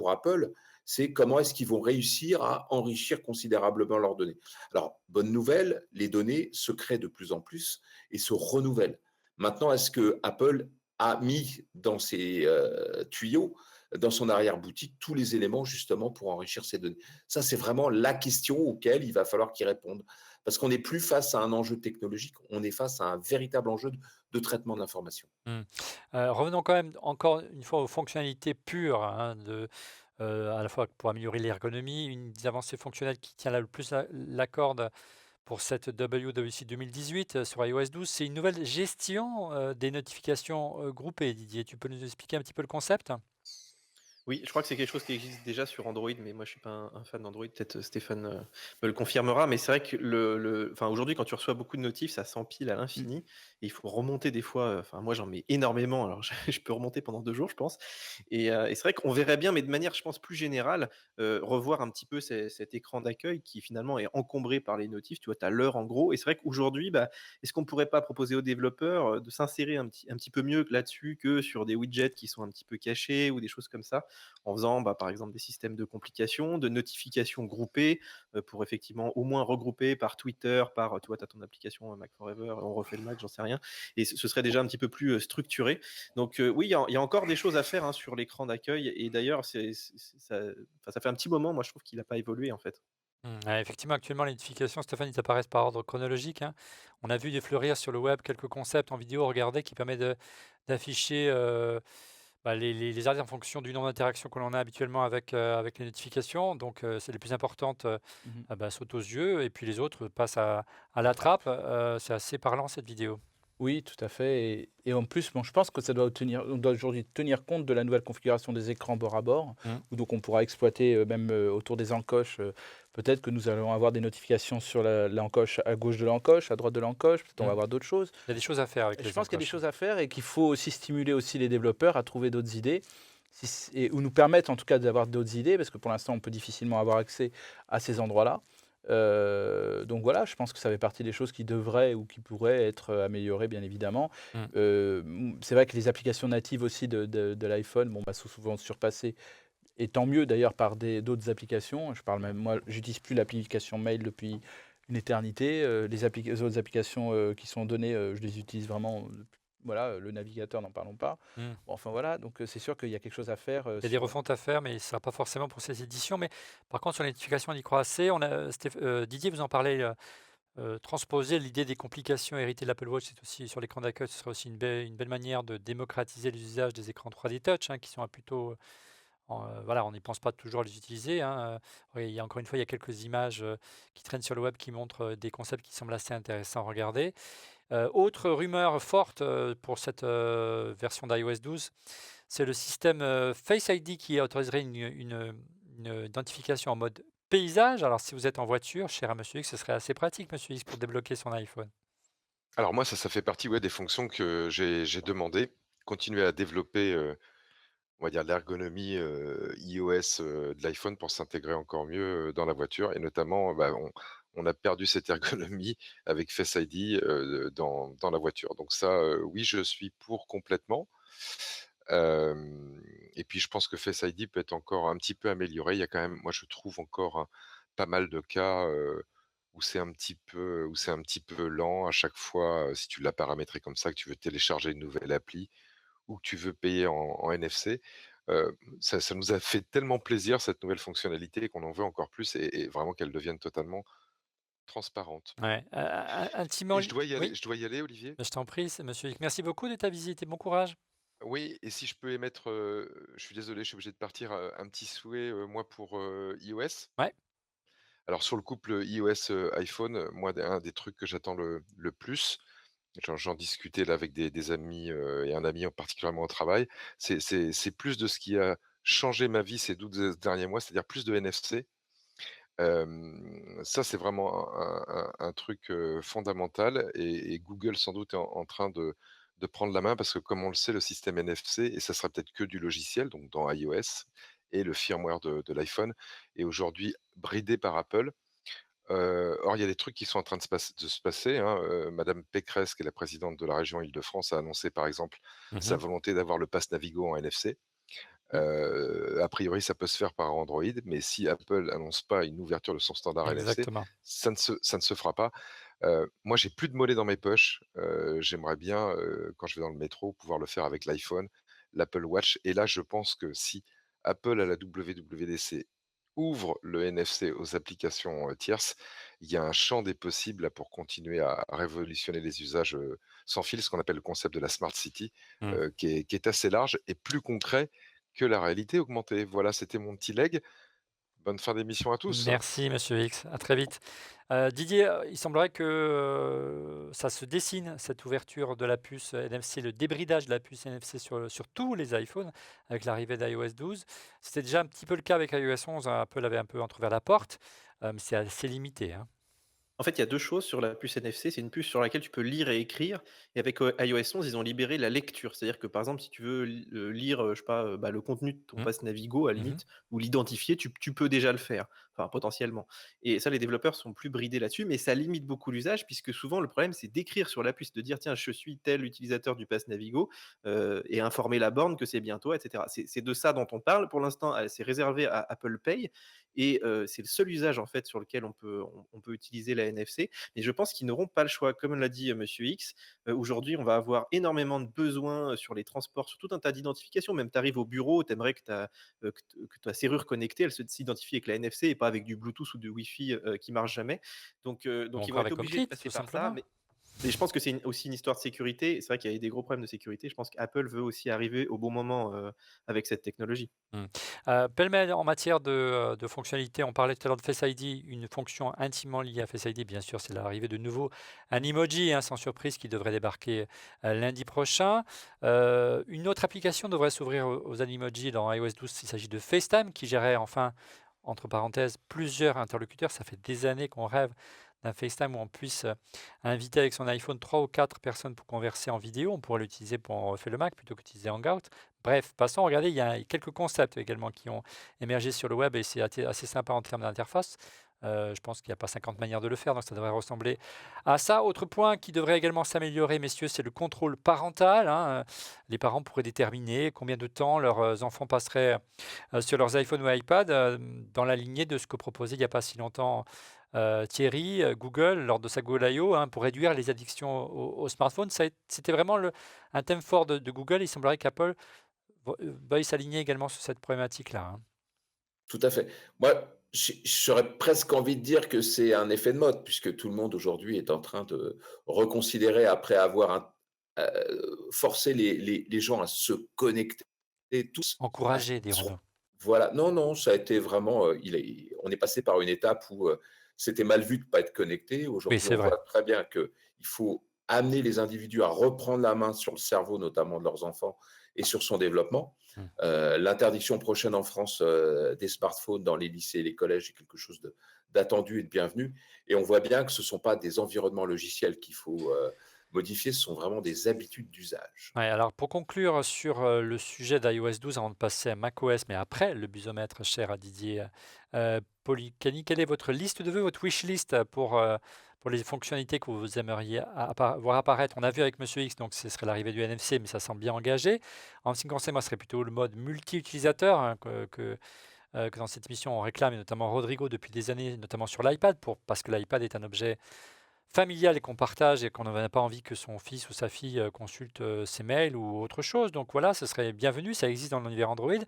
Apple, c'est comment est-ce qu'ils vont réussir à enrichir considérablement leurs données. Alors, bonne nouvelle, les données se créent de plus en plus et se renouvellent. Maintenant, est-ce que Apple a mis dans ses tuyaux, dans son arrière-boutique, tous les éléments justement pour enrichir ces données? Ça, c'est vraiment la question auquel il va falloir qu'ils répondent. Parce qu'on n'est plus face à un enjeu technologique, on est face à un véritable enjeu de traitement de l'information. Mmh. Revenons quand même encore une fois aux fonctionnalités pures, hein, à la fois pour améliorer l'ergonomie, une des avancées fonctionnelles qui tient là le plus la corde pour cette WWDC 2018 sur iOS 12, c'est une nouvelle gestion, des notifications, groupées. Didier, tu peux nous expliquer un petit peu le concept? Oui, je crois que c'est quelque chose qui existe déjà sur Android, mais moi je suis pas un fan d'Android. Peut-être Stéphane me le confirmera, mais c'est vrai que enfin aujourd'hui quand tu reçois beaucoup de notifs, ça s'empile à Mmh. l'infini et il faut remonter des fois. Enfin moi j'en mets énormément, alors je peux remonter pendant 2 jours, je pense. Et c'est vrai qu'on verrait bien, mais de manière, je pense, plus générale, revoir un petit peu cet écran d'accueil qui finalement est encombré par les notifs. Tu vois, tu as l'heure en gros, et c'est vrai qu'aujourd'hui, bah, est-ce qu'on pourrait pas proposer aux développeurs de s'insérer un petit peu mieux là-dessus que sur des widgets qui sont un petit peu cachés ou des choses comme ça? En faisant, bah, par exemple, des systèmes de complications, de notifications groupées, pour effectivement au moins regrouper par Twitter, par, tu vois, tu as ton application, Mac Forever, on refait le Mac, j'en sais rien, et ce serait déjà un petit peu plus, structuré. Donc, oui, il y a encore des choses à faire, hein, sur l'écran d'accueil, et d'ailleurs c'est ça, enfin, ça fait un petit moment, moi je trouve qu'il n'a pas évolué, en fait. Mmh, ouais, effectivement, actuellement, les notifications, Stéphane, ils apparaissent par ordre chronologique, hein. On a vu défleurir sur le web quelques concepts en vidéo, regardez, qui permet d'afficher, bah, les alertes en fonction du nombre d'interactions que l'on a habituellement avec les notifications. Donc, c'est les plus importantes, Mmh. bah, sautent aux yeux et puis les autres passent à la trappe. C'est assez parlant cette vidéo. Oui, tout à fait, et en plus, bon, je pense que on doit aujourd'hui tenir compte de la nouvelle configuration des écrans bord à bord, Mmh. où donc on pourra exploiter, même, autour des encoches, peut-être que nous allons avoir des notifications sur la l'encoche à gauche de l'encoche, à droite de l'encoche, peut-être on va Mmh. avoir d'autres choses. Il y a des choses à faire avec Et je les pense qu'il y a des encoches. choses à faire et qu'il faut aussi stimuler aussi les développeurs à trouver d'autres idées, si c et ou nous permettre en tout cas d'avoir d'autres idées, parce que pour l'instant on peut difficilement avoir accès à ces endroits-là. Donc voilà, je pense que ça fait partie des choses qui devraient ou qui pourraient être, améliorées bien évidemment. Mmh. C'est vrai que les applications natives aussi de l'iPhone, bon, bah, sont souvent surpassées, et tant mieux d'ailleurs par d'autres applications. Je parle même, moi, j'utilise plus l'application Mail depuis une éternité. Les autres applications qui sont données, je les utilise vraiment. Voilà, le navigateur, n'en parlons pas. Mmh. Bon, enfin voilà, donc c'est sûr qu'il y a quelque chose à faire Il y a des sur. refontes à faire, mais ce ne sera pas forcément pour ces éditions. Mais par contre, sur les notifications, on y croit assez. On a, Didier, vous en parlez, transposer l'idée des complications héritées de l'Apple Watch, c'est aussi sur l'écran d'accueil, ce serait aussi une belle manière de démocratiser l'usage des écrans 3D Touch, hein, qui sont plutôt, voilà, on n'y pense pas toujours à les utiliser, hein. Oui, il y a encore une fois, il y a quelques images, qui traînent sur le web qui montrent, des concepts qui semblent assez intéressants à regarder. Autre rumeur forte, pour cette, version d'iOS 12, c'est le système, Face ID qui autoriserait une identification en mode paysage. Alors si vous êtes en voiture, cher à monsieur X, ce serait assez pratique, monsieur X, pour débloquer son iPhone. Alors moi, ça fait partie, ouais, des fonctions que j'ai demandé. Continuer à développer, on va dire l'ergonomie, iOS, de l'iPhone pour s'intégrer encore mieux, dans la voiture, et notamment, bah, on a perdu cette ergonomie avec Face ID, dans la voiture. Donc ça, oui, je suis pour complètement. Et puis je pense que Face ID peut être encore un petit peu amélioré. Il y a quand même, moi je trouve encore pas mal de cas, où c'est un petit peu lent à chaque fois, si tu l'as paramétré comme ça, que tu veux télécharger une nouvelle appli ou que tu veux payer en NFC. Ça nous a fait tellement plaisir cette nouvelle fonctionnalité qu'on en veut encore plus, et vraiment qu'elle devienne totalement transparente. Ouais, intimement Et li oui, je dois y aller, Olivier. bah, je t'en prie, c'est monsieur X. Merci beaucoup de ta visite et bon courage. Oui, et si je peux émettre, je suis désolé, je suis obligé de partir, un petit souhait, moi pour, iOS. Ouais. Alors sur le couple iOS, iPhone, moi un des trucs que j'attends le plus, j'en discutais là avec des amis, et un ami en particulièrement au travail, c'est plus de ce qui a changé ma vie ces 12 derniers mois, c'est-à-dire plus de NFC. Ça c'est vraiment un truc, fondamental, et Google sans doute est en train de prendre la main parce que comme on le sait, le système NFC, et ça sera peut-être que du logiciel, donc dans iOS et le firmware de l'iPhone, est aujourd'hui bridé par Apple. Or, il y a des trucs qui sont en train de se passer, hein. Madame Pécresse, qui est la présidente de la région Île-de-France, a annoncé, par exemple, sa Mmh. volonté d'avoir le pass Navigo en NFC. A priori, ça peut se faire par Android, mais si Apple annonce pas une ouverture de son standard NFC, Exactement. ça ne se fera pas. Moi, j'ai plus de monnaie dans mes poches. J'aimerais bien, quand je vais dans le métro, pouvoir le faire avec l'iPhone, l'Apple Watch, et là, je pense que si Apple à la WWDC ouvre le NFC aux applications, tierces, il y a un champ des possibles là pour continuer à révolutionner les usages, sans fil, ce qu'on appelle le concept de la smart city, Mmh. qui est assez large et plus concret que la réalité augmentée. Voilà, c'était mon petit leg. Bonne fin d'émission à tous. Merci Monsieur X, à très vite. Didier, il semblerait que, ça se dessine cette ouverture de la puce NFC, le débridage de la puce NFC sur tous les iPhones avec l'arrivée d'iOS 12. C'était déjà un petit peu le cas avec iOS 11, hein, Apple avait un peu entrouvert la porte, mais c'est assez limité, hein. En fait, il y a 2 choses sur la puce NFC. C'est une puce sur laquelle tu peux lire et écrire, et avec, iOS 11, ils ont libéré la lecture. C'est-à-dire que, par exemple, si tu veux lire, je sais pas, bah, le contenu de ton Mmh. pass Navigo à la Mmh. limite, ou l'identifier, tu peux déjà le faire, enfin potentiellement, et ça, les développeurs sont plus bridés là-dessus, mais ça limite beaucoup l'usage puisque souvent le problème, c'est d'écrire sur la puce, de dire: «Tiens, je suis tel utilisateur du pass Navigo», et informer la borne que c'est bien toi, et cetera. C'est de ça dont on parle. Pour l'instant, c'est réservé à Apple Pay, et c'est le seul usage en fait sur lequel on peut utiliser la NFC. Mais je pense qu'ils n'auront pas le choix. Comme l'a dit Monsieur X, aujourd'hui, on va avoir énormément de besoins sur les transports, sur tout un tas d'identifications. Même tu arrives au bureau, tu aimerais que ta serrure connectée, elle s'identifie avec la NFC et pas avec du Bluetooth ou du Wi-Fi qui marche jamais. Ou Donc ils encore vont être avec obligés de HomeKit, passer tout par ça. simplement. Mais je pense que c'est aussi une histoire de sécurité. Et c'est vrai qu'il y a eu des gros problèmes de sécurité. Je pense qu'Apple veut aussi arriver au bon moment avec cette technologie. Mmh. Pêle-mêle en matière de fonctionnalités, on parlait tout à l'heure de Face ID, une fonction intimement liée à Face ID, bien sûr, c'est l'arrivée de nouveau un emoji, hein, sans surprise, qui devrait débarquer, lundi prochain. Une autre application devrait s'ouvrir aux animojis dans iOS 12, il s'agit de FaceTime qui gérait enfin, entre parenthèses, plusieurs interlocuteurs. Ça fait des années qu'on rêve d'un FaceTime où on puisse, inviter avec son iPhone 3 ou 4 personnes pour converser en vidéo. On pourrait l'utiliser pour On refait le Mac plutôt qu'utiliser Hangout. Bref, passons, regardez, il y a quelques concepts également qui ont émergé sur le web et c'est assez sympa en termes d'interface. Je pense qu'il n'y a pas 50 manières de le faire, donc ça devrait ressembler à ça. Autre point qui devrait également s'améliorer, messieurs, c'est le contrôle parental, hein. Les parents pourraient déterminer combien de temps leurs enfants passeraient sur leurs iPhones ou iPad, dans la lignée de ce que proposait il n'y a pas si longtemps Thierry, Google, lors de sa Google I/O, hein, pour réduire les addictions au smartphone. C'était vraiment un thème fort de Google. Il semblerait qu'Apple veuille s'aligner également sur cette problématique-là, hein. Tout à fait. Moi, j'aurais presque envie de dire que c'est un effet de mode, puisque tout le monde aujourd'hui est en train de reconsidérer après avoir forcé les gens à se connecter tous à Encourager, s dirons-nous. voilà. Non, non, ça a été vraiment, on est passé par une étape où, c'était mal vu de pas être connecté. Oui, Aujourd'hui, c'est on vrai. voit très bien qu'il faut amener les individus à reprendre la main sur le cerveau, notamment de leurs enfants, et sur son développement. Mmh. L'interdiction prochaine en France, des smartphones dans les lycées et les collèges est quelque chose d'attendu et de bienvenu, et on voit bien que ce ne sont pas des environnements logiciels qu'il faut, modifier, ce sont vraiment des habitudes d'usage. Ouais, alors pour conclure sur, le sujet d'iOS 12 avant de passer à macOS, mais après le busomètre cher à Didier, Policani, quelle est votre liste de vœux, votre wish list pour les fonctionnalités que vous aimeriez voir apparaître? On a vu avec Monsieur X, donc ce serait l'arrivée du NFC, mais ça semble bien engagé. En ce qui me concerne, moi, ce serait plutôt le mode multi-utilisateur, hein, que dans cette émission on réclame, et notamment Rodrigo depuis des années, notamment sur l'iPad, parce que l'iPad est un objet familial et qu'on partage et qu'on n'a pas envie que son fils ou sa fille, consulte, ses mails ou autre chose. Donc voilà, ce serait bienvenu, ça existe dans l'univers Android.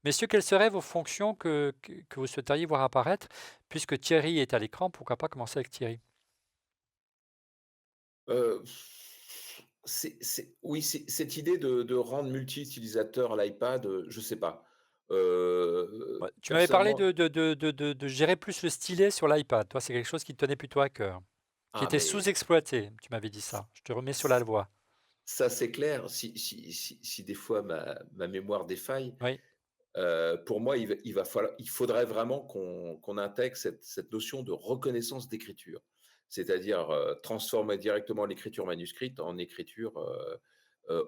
Messieurs, quelles seraient vos fonctions que vous souhaiteriez voir apparaître? Puisque Thierry est à l'écran, pourquoi pas commencer avec Thierry? Heu, Oui, cette idée de rendre multi-utilisateur l'iPad, je sais pas. Ouais, tu m'avais parlé Personnellement, de gérer plus le stylet sur l'iPad. Toi, c'est quelque chose qui te tenait plutôt à cœur, qui ah était mais sous-exploité, tu m'avais dit ça. Je te remets sur la ç voie. ça c'est clair. Si des fois ma mémoire défaille, Oui. pour moi, il faudrait vraiment qu'on intègre cette notion de reconnaissance d'écriture. C'est-à-dire, transformer directement l'écriture manuscrite en écriture,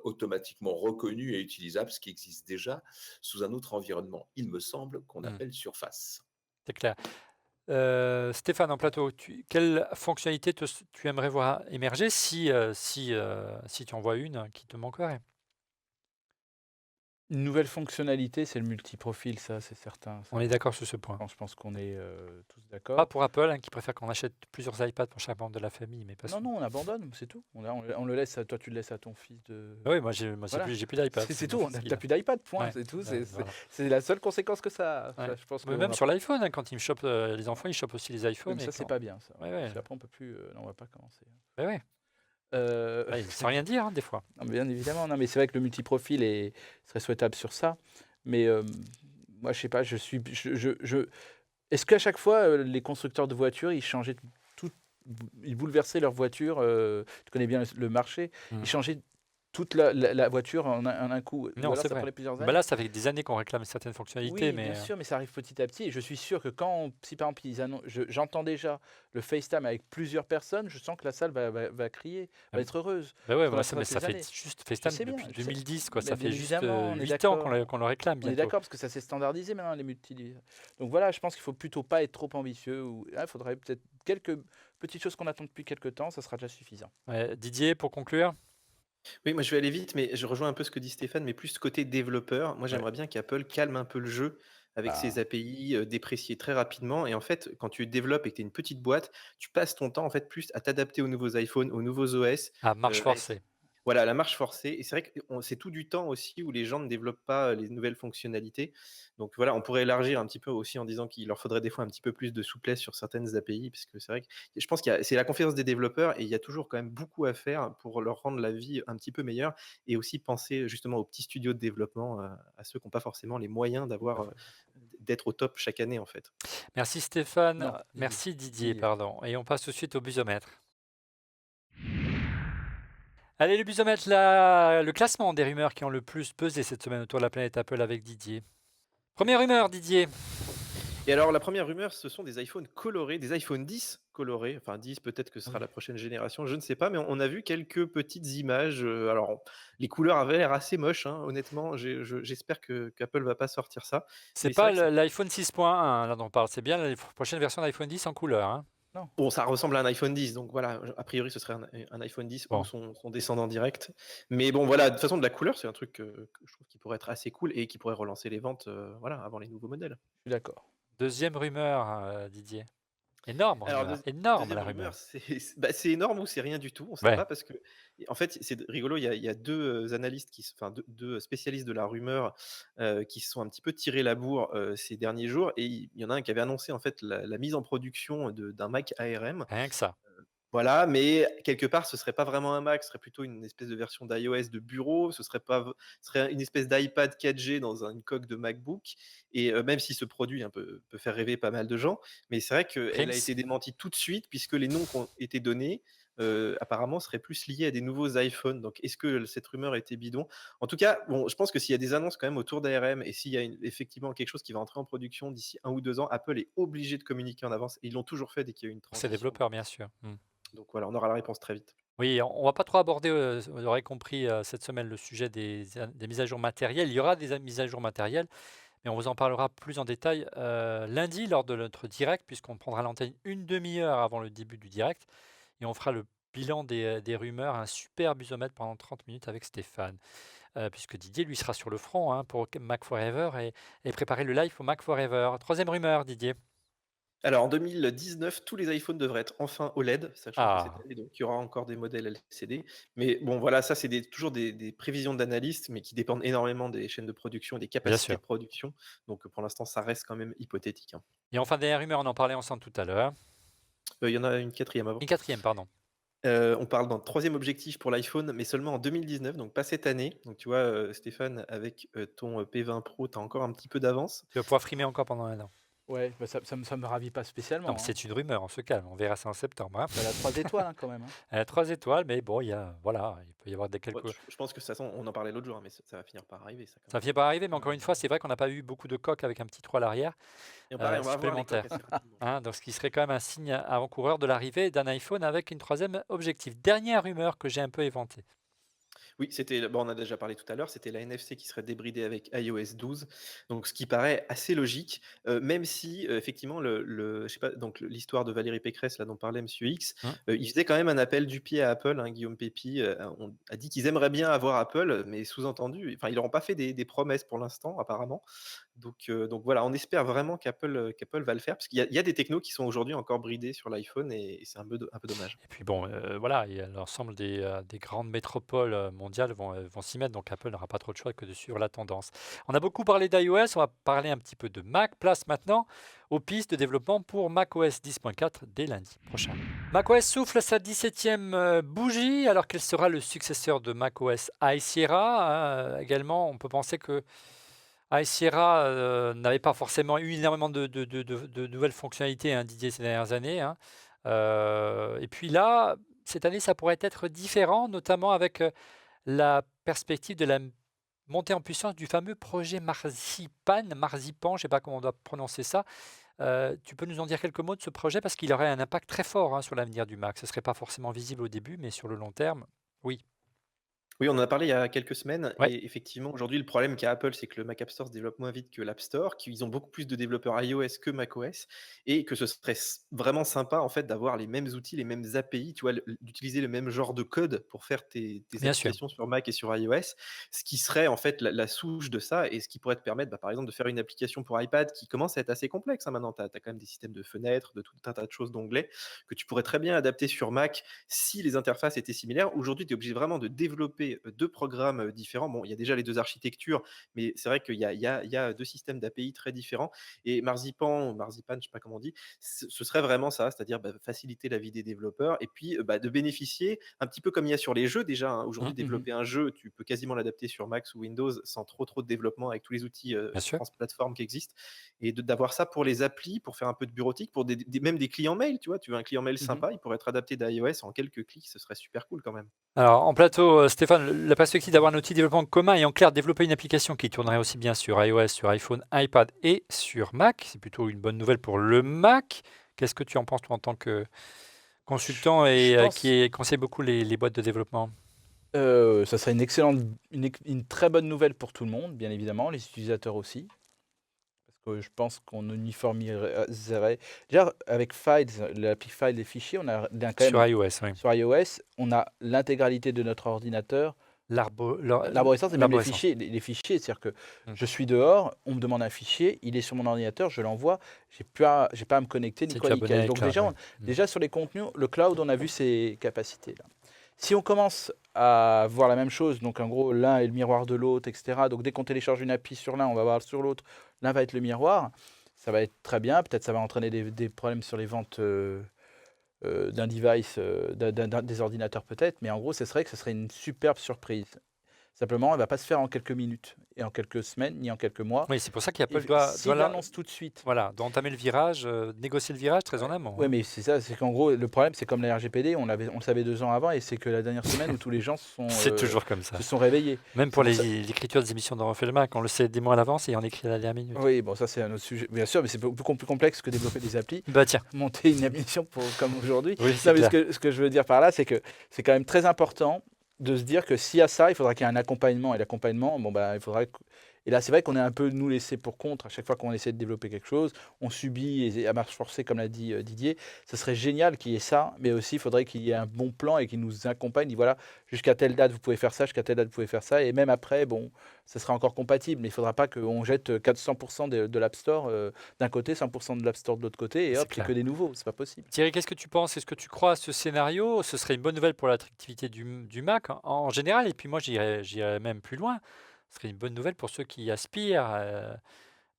automatiquement reconnue et utilisable, ce qui existe déjà sous un autre environnement, il me semble, qu'on Mmh, appelle Surface. c'est clair. Stéphane, en plateau, quelle fonctionnalité tu aimerais voir émerger si tu en vois une qui te manquerait? Une nouvelle fonctionnalité, c'est le multiprofil, ça, c'est certain. On Ça, est d'accord sur ce point. je pense qu'on est tous Pas d'accord. pour Apple, hein, qui préfère qu'on achète plusieurs iPads pour chaque membre de la famille, mais Non, passons. non, on abandonne, c'est tout. On le laisse, toi, tu le laisses à ton fils de. Ah oui, moi Voilà. j'ai plus d'iPad, C'est c'est mon tout, fils qui t'as l'a. plus d'iPad, point, Ouais, c'est tout. voilà. C'est la seule conséquence que ça a. Ouais. Ça, je pense Mais qu'on même va. sur l'iPhone, hein, quand ils me chopent, les enfants, ils chopent aussi les Oui, iPhones mais et ça, c'est quand pas bien, ça. ouais, Parce ouais, qu'après, on peut plus. Non, on va pas commencer. bah, ouais. Euh, Ouais, sans rien dire, hein, des fois. non, mais bien évidemment, non, mais c'est vrai que le multiprofil serait souhaitable sur ça. Mais moi, je sais pas, je suis. Est-ce qu'à chaque fois, les constructeurs de voitures, ils changeaient tout, ils bouleversaient leur voiture, tu connais bien le marché, Mmh. ils changeaient toute la voiture en un coup, ou Non, alors c'est ça vrai. prenait plusieurs Bah, années? là, ça fait des années qu'on réclame certaines fonctionnalités, Oui, mais bien sûr, mais ça arrive petit à petit et je suis sûr que si par exemple ils annoncent, j'entends déjà le FaceTime avec plusieurs personnes, je sens que la salle va crier, va hem, être heureuse, bah, ouais, parce qu'on moi, attend mais ça depuis ça des fait années. juste Je FaceTime sais bien, depuis je sais. 2010, quoi. Mais Ça bien fait juste, évidemment, on est 8 ans d'accord. qu'on le réclame On est bientôt. d'accord parce que ça s'est standardisé maintenant les multi. Donc voilà, je pense qu'il faut plutôt pas être trop ambitieux ou il faudrait peut-être quelques petites choses qu'on attend depuis quelques temps, ça sera déjà suffisant. Ouais, Didier, pour conclure? Oui, moi je vais aller vite, mais je rejoins un peu ce que dit Stéphane, mais plus côté développeur. Moi, Ouais. j'aimerais bien qu'Apple calme un peu le jeu avec ses Ah, API dépréciés très rapidement. Et en fait, quand tu développes et que tu es une petite boîte, tu passes ton temps en fait plus à t'adapter aux nouveaux iPhones, aux nouveaux OS, À marche à essa forcée. voilà, la marche forcée. Et c'est vrai que c'est tout du temps aussi où les gens ne développent pas les nouvelles fonctionnalités. Donc voilà, on pourrait élargir un petit peu aussi en disant qu'il leur faudrait des fois un petit peu plus de souplesse sur certaines API, parce que c'est vrai que je pense c'est la confiance des développeurs et il y a toujours quand même beaucoup à faire pour leur rendre la vie un petit peu meilleure et aussi penser justement aux petits studios de développement, à ceux qui n'ont pas forcément les moyens Tout à fait. d'être au top chaque année en fait. Merci Stéphane, non, Didier. merci Didier, Didier. pardon, et on passe tout de suite au busomètre. Allez, le busomètre, là, le classement des rumeurs qui ont le plus pesé cette semaine autour de la planète Apple avec Didier. Première rumeur, Didier. Et alors la première rumeur, ce sont des iPhones colorés, des iPhone 10 colorés, enfin 10 peut-être que ce sera Oui. la prochaine génération, je ne sais pas, mais on a vu quelques petites images, alors les couleurs avaient l'air assez moches, hein, honnêtement, j'espère que qu'Apple va pas sortir ça, C'est mais c'est vrai pas que c'est l'iPhone 6.1 là dont on parle, c'est bien la prochaine version d'iPhone 10 en couleur, hein. Non. bon, ça ressemble à un iPhone 10, donc voilà, a priori ce serait un iPhone 10 ou Bon, son descendant direct, mais bon voilà, de toute façon de la couleur, c'est un truc que je trouve qui pourrait être assez cool et qui pourrait relancer les ventes, voilà, avant les nouveaux modèles. Je suis d'accord. deuxième rumeur, Didier. Alors Énorme la deuxième rumeur. rumeur, c'est énorme ou c'est rien du tout, on ne sait Ouais, pas parce que en fait, c'est rigolo, il y a 2 analystes enfin 2 spécialistes de la rumeur, qui se sont un petit peu tirés la bourre, ces derniers jours et il y en a un qui avait annoncé en fait la mise en production d'un Mac ARM. rien que ça. Voilà, mais quelque part, ce serait pas vraiment un Mac, ce serait plutôt une espèce de version d'iOS de bureau, ce serait une espèce d'iPad 4G dans une coque de MacBook et même si ce produit peut faire rêver pas mal de gens, mais c'est vrai qu'elle a Prince. été démentie tout de suite puisque les noms qui ont été donnés, apparemment seraient plus liés à des nouveaux iPhones. Donc est-ce que cette rumeur était bidon? En tout cas, bon, je pense que s'il y a des annonces quand même autour d'ARM et s'il y a effectivement quelque chose qui va entrer en production d'ici 1 ou 2 ans, Apple est obligé de communiquer en avance et ils l'ont toujours fait dès qu'il y a eu une C'est transition. développeur, bien sûr. Mmh. Donc voilà, on aura la réponse très vite. Oui, on va pas trop aborder, vous aurez compris, cette semaine le sujet des mises à jour matérielles. Il y aura des mises à jour matérielles, mais on vous en parlera plus en détail, lundi lors de notre direct, puisqu'on prendra l'antenne une demi-heure avant le début du direct et on fera le bilan des rumeurs, un super busomètre pendant 30 minutes avec Stéphane. Puisque Didier, lui, sera sur le front, hein, pour Mac Forever et préparer le live pour Mac Forever. Troisième rumeur, Didier. Alors en 2019, tous les iPhones devraient être enfin OLED, sachant que cette Ah, année, donc, il y aura encore des modèles LCD. Mais bon, voilà, ça, c'est toujours des prévisions d'analystes, mais qui dépendent énormément des chaînes de production et des bien capacités sûr. de production. Donc pour l'instant, ça reste quand même hypothétique, hein. Et enfin, dernière rumeur, on en parlait ensemble tout à l'heure. Il y en a une quatrième avant. Une quatrième, pardon. On parle d'un 3e objectif pour l'iPhone, mais seulement en 2019, donc pas cette année. Donc tu vois, Stéphane, avec, ton, P20 Pro, tu as encore un petit peu d'avance. Tu vas pouvoir frimer encore pendant 1 an. Ouais, bah, ça me ravit pas Non, mais spécialement, hein. c'est une rumeur, on se calme, on verra ça en septembre, hein. Bah, elle a 3 étoiles, hein, quand même, hein. Elle a 3 étoiles, mais bon, il y a voilà, il peut y avoir des Ouais, quelques je pense que de toute façon, on en parlait l'autre jour, hein, mais ça va finir par arriver ça quand ça même. finit par arriver, mais encore une fois, Heu, c'est vrai qu'on n'a pas eu beaucoup de coques avec un petit trou à l'arrière, Et pareil, on va avoir les coques supplémentaire, assez rapidement, je hein, pense. donc ce qui serait quand même un signe avant-coureur de l'arrivée d'un iPhone avec une 3e objectif. Dernière rumeur que j'ai un peu éventée. Oui, c'était bon, on a déjà parlé tout à l'heure, c'était la NFC qui serait débridée avec iOS 12, donc ce qui paraît assez logique, même si, effectivement je sais pas, donc l'histoire de Valérie Pécresse là dont parlait Monsieur X, Mmh. il faisait quand même un appel du pied à Apple, hein, Guillaume Pépi, on a dit qu'ils aimeraient bien avoir Apple, mais sous-entendu, enfin ils leur ont pas fait des promesses pour l'instant apparemment, donc voilà, on espère vraiment qu'Apple va le faire parce qu'il y a des technos qui sont aujourd'hui encore bridés sur l'iPhone et c'est un peu dommage. Et puis bon, voilà, et l'ensemble des grandes métropoles, mondiales vont s'y mettre, donc Apple n'aura pas trop de choix que de suivre la tendance. On a beaucoup parlé d'iOS, on va parler un petit peu de Mac. Place maintenant aux pistes de développement pour macOS 10.4 dès lundi prochain. macOS souffle sa 17e bougie, alors quel sera le successeur de macOS High Sierra, hein, également, on peut penser que High Sierra, n'avait pas forcément eu énormément de nouvelles fonctionnalités, hein, Didier, ces dernières années, hein. Et puis là, cette année, ça pourrait être différent, notamment avec, la perspective de la montée en puissance du fameux projet Marzipan, je ne sais pas comment on doit prononcer ça. Tu peux nous en dire quelques mots de ce projet? Parce qu'il aurait un impact très fort, hein, sur l'avenir du Mac. Ce ne serait pas forcément visible au début, mais sur le long terme, oui. Oui, on en a parlé il y a quelques semaines Ouais, et effectivement, aujourd'hui, le problème qu'a Apple, c'est que le Mac App Store se développe moins vite que l'App Store, qu'ils ont beaucoup plus de développeurs iOS que macOS et que ce serait vraiment sympa en fait d'avoir les mêmes outils, les mêmes API, tu vois, d'utiliser le même genre de code pour faire tes bien sûr. applications sur Mac et sur iOS, ce qui serait en fait la souche de ça et ce qui pourrait te permettre, par exemple, de faire une application pour iPad qui commence à être assez complexe, hein, maintenant. Tu as quand même des systèmes de fenêtres, de tout un tas de choses d'onglets que tu pourrais très bien adapter sur Mac si les interfaces étaient similaires. Aujourd'hui, tu es obligé vraiment de développer 2 programmes, différents. Bon, il y a déjà les 2 architectures, mais c'est vrai qu'il y a 2 systèmes d'API très différents et Marzipan, je ne sais pas comment on dit, ce serait vraiment ça, c'est-à-dire, faciliter la vie des développeurs et puis, de bénéficier un petit peu comme il y a sur les jeux déjà, hein. Aujourd'hui, Mmh, mmh développer un jeu, tu peux quasiment l'adapter sur Mac ou Windows sans trop de développement avec tous les outils, bien sûr. cross-platform qui existent et d'avoir ça pour les applis, pour faire un peu de bureautique, pour même des clients mail, tu vois? Tu veux un client mail mh. sympa, il pourrait être adapté d'iOS en quelques clics, ce serait super cool quand même. Alors, en plateau, Stéphane, la perspective d'avoir un outil de développement commun et en clair développer une application qui tournerait aussi bien sur iOS, sur iPhone, iPad et sur Mac, c'est plutôt une bonne nouvelle pour le Mac. Qu'est-ce que tu en penses, toi, en tant que consultant Je et pense, qui conseille beaucoup les boîtes de développement? ça serait une très bonne nouvelle pour tout le monde, bien évidemment, les utilisateurs aussi. Parce que je pense qu'on uniformiserait déjà avec Files, l'appli Files des fichiers, on a bien quand Sur même iOS, oui. sur iOS, on a l'intégralité de notre ordinateur. L'arborescence et même les L'arborescence. fichiers les fichiers, c'est-à-dire que Mmh. je suis dehors, on me demande un fichier, il est sur mon ordinateur, je l'envoie, j'ai pas à me connecter ni Si quoi tu es ni abonné quel. avec Donc Cloud, déjà oui. on Mmh. déjà sur les contenus, le cloud, on a vu ses capacités-là. Si on commence à voir la même chose, donc en gros l'un est le miroir de l'autre et cetera, donc dès qu'on télécharge une appli sur l'un, on va voir sur l'autre, l'un va être le miroir, ça va être très bien, peut-être ça va entraîner des problèmes sur les ventes, d'un device, des ordinateurs peut-être, mais en gros, ce serait que ce serait une superbe surprise. Simplement, elle ne va pas se faire en quelques minutes et en quelques semaines, ni en quelques mois. Oui, c'est pour ça Et qu'Apple doit s'il l'annonce tout de suite, doit entamer le virage, négocier le virage très en ouais, amont, ouais, hein. mais c'est ça, c'est qu'en gros, le problème, c'est comme la RGPD, on le savait 2 ans avant, et c'est que la dernière semaine où tous les gens C'est toujours comme se ça. sont réveillés. Même C'est pour pour ça. l'écriture des émissions de Refait le Mac, on le sait des mois à l'avance et on écrit à la dernière minute. Oui, bon, ça c'est un autre sujet, bien sûr, mais c'est beaucoup plus complexe que développer des applis. Bah tiens, Monter une émission comme aujourd'hui. oui, Non, c'est mais ce clair. que, ce que je veux dire par là, c'est que c'est quand même très important de se dire que s'il y a ça, il faudra qu'il y ait un accompagnement. Et l'accompagnement, bon, bah, il faudra. Et là, c'est vrai qu'on est un peu, nous, laissés pour compte. À chaque fois qu'on essaie de développer quelque chose, on subit et à marche forcée, comme l'a dit Didier. Ce serait génial qu'il y ait ça, mais aussi, il faudrait qu'il y ait un bon plan et qu'il nous accompagne. Dit, voilà, jusqu'à telle date, vous pouvez faire ça, jusqu'à telle date, vous pouvez faire ça. Et même après, bon, ça sera encore compatible. Mais il ne faudra pas qu'on jette 400% de l'App Store d'un côté, 100% de l'App Store de l'autre côté, et C'est hop, c'est clair. que des nouveaux. C'est pas possible. Thierry, qu'est-ce que tu penses? Est-ce que tu crois à ce scénario? Ce serait une bonne nouvelle pour l'attractivité du Mac en général, et puis moi j'irais même plus loin. Ce serait une bonne nouvelle pour ceux qui aspirent,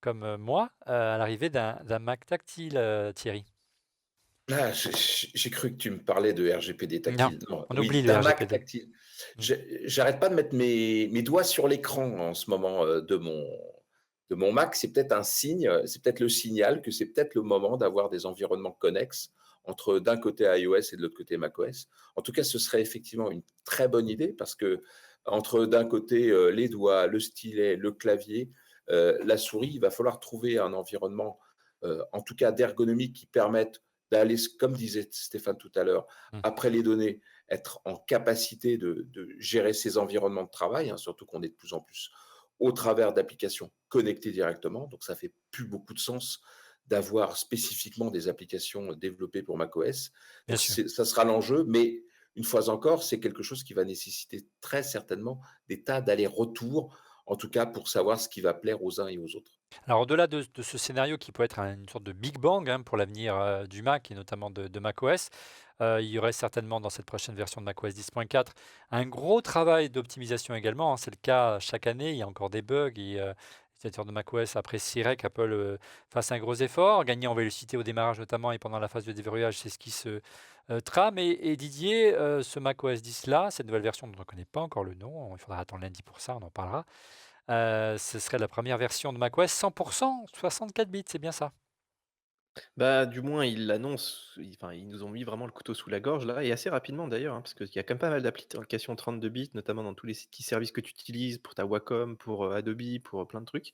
comme moi, à l'arrivée d'un Mac tactile, Thierry. Là, j'ai cru que tu me parlais de RGPD Non, tactile. Non, on oui, oublie le d'un Mac RGPD. tactile. Mmh. J'arrête pas de mettre mes doigts sur l'écran en ce moment, de mon Mac. C'est peut-être un signe, c'est peut-être le signal que c'est peut-être le moment d'avoir des environnements connexes entre d'un côté iOS et de l'autre côté macOS. En tout cas, ce serait effectivement une très bonne idée parce que entre d'un côté, les doigts, le stylet, le clavier, la souris, il va falloir trouver un environnement, en tout cas d'ergonomie qui permette d'aller, comme disait Stéphane tout à l'heure, Mmh. après les données, être en capacité de gérer ces environnements de travail, hein, surtout qu'on est de plus en plus au travers d'applications connectées directement. Donc, ça fait plus beaucoup de sens d'avoir spécifiquement des applications développées pour macOS. Bien Donc, sûr. ça sera l'enjeu, mais une fois encore, c'est quelque chose qui va nécessiter très certainement des tas d'allers-retours, en tout cas pour savoir ce qui va plaire aux uns et aux autres. Alors au-delà de ce scénario qui peut être une sorte de Big Bang, hein, pour l'avenir, du Mac et notamment de macOS, il y aurait certainement dans cette prochaine version de macOS 10.4 un gros travail d'optimisation également, hein. C'est le cas chaque année, il y a encore des bugs et les utilisateurs de macOS apprécieraient qu'Apple, fasse un gros effort, gagner en vélocité au démarrage notamment et pendant la phase de déverrouillage, c'est ce qui se, trame et Didier, ce macOS 10 là, cette nouvelle version dont on ne connaît pas encore le nom, il faudra attendre lundi pour ça, on en parlera. Ce serait la première version de macOS 100 64 bits, c'est bien ça? Bah, du moins, ils l'annoncent, enfin, ils nous ont mis vraiment le couteau sous la gorge là et assez rapidement d'ailleurs, hein, parce qu'il y a quand même pas mal d'applications 32 bits, notamment dans tous les petits services que tu utilises pour ta Wacom, pour, Adobe, pour, plein de trucs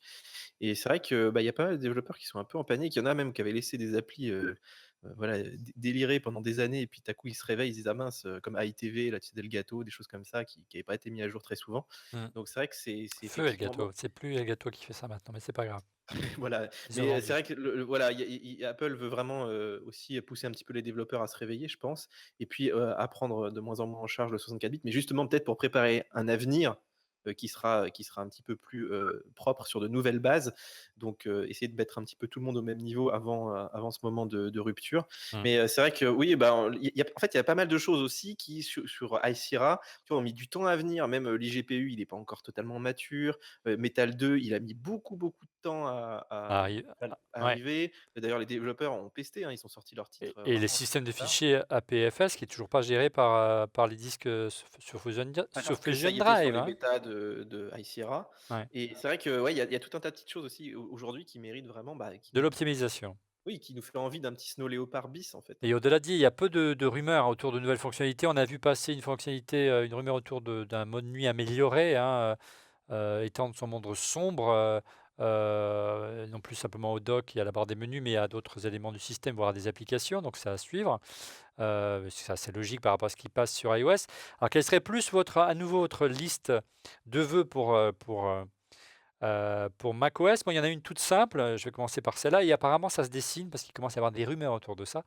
et c'est vrai que, bah, il y a pas mal de développeurs qui sont un peu en panique. Il y en a même qui avaient laissé des applis, voilà, délirer pendant des années et puis tout à coup, ils se réveillent, ils se disent: «Ah mince», comme ITV, là, tu sais, Delgato, des choses comme ça qui avaient pas été mis à jour très souvent. Mmh. Donc c'est vrai que c'est Feu effectivement bon. Elgato, c'est plus Elgato qui fait ça maintenant, mais c'est pas grave. Voilà, Ils ont mais c'est vendu. vrai que voilà, Apple veut vraiment, aussi pousser un petit peu les développeurs à se réveiller, je pense et puis, à prendre de moins en moins en charge le 64 bits, mais justement peut-être pour préparer un avenir, qui sera un petit peu plus, propre sur de nouvelles bases. Donc, essayer de mettre un petit peu tout le monde au même niveau avant ce moment de rupture. Mmh. Mais, c'est vrai que oui, ben, il y a pas mal de choses aussi qui sur High Sierra, tu vois, ont mis du temps à venir. Même, l'IGPU, il est pas encore totalement mature. Metal 2, il a mis beaucoup, beaucoup de temps Arrive à ouais arriver. D'ailleurs, les développeurs ont testé, hein, ils ont sorti leur titre, et les vraiment un peu systèmes de plus tard. fichiers APFS qui est toujours pas géré par les disques, sur Alors que ça Fusion y était sur Drive, les hein? bêtas de High Sierra Ouais, et c'est vrai que, ouais, il y a tout un tas de petites choses aussi aujourd'hui qui méritent vraiment, bah, de l'optimisation. oui, qui nous fait envie d'un petit Snow Leopard bis, en fait. Et au-delà dit, il y a peu de rumeurs autour de nouvelles fonctionnalités. On a vu passer une fonctionnalité, une rumeur autour d'un mode nuit amélioré, hein, étendre son monde sombre, non plus simplement au dock et à la barre des menus, mais à d'autres éléments du système, voire à des applications, donc c'est à suivre. C'est assez logique par rapport à ce qui passe sur iOS. Alors quelle serait plus à nouveau votre liste de vœux pour macOS? Moi, il y en a une toute simple, je vais commencer par celle-là et apparemment ça se dessine parce qu'il commence à y avoir des rumeurs autour de ça.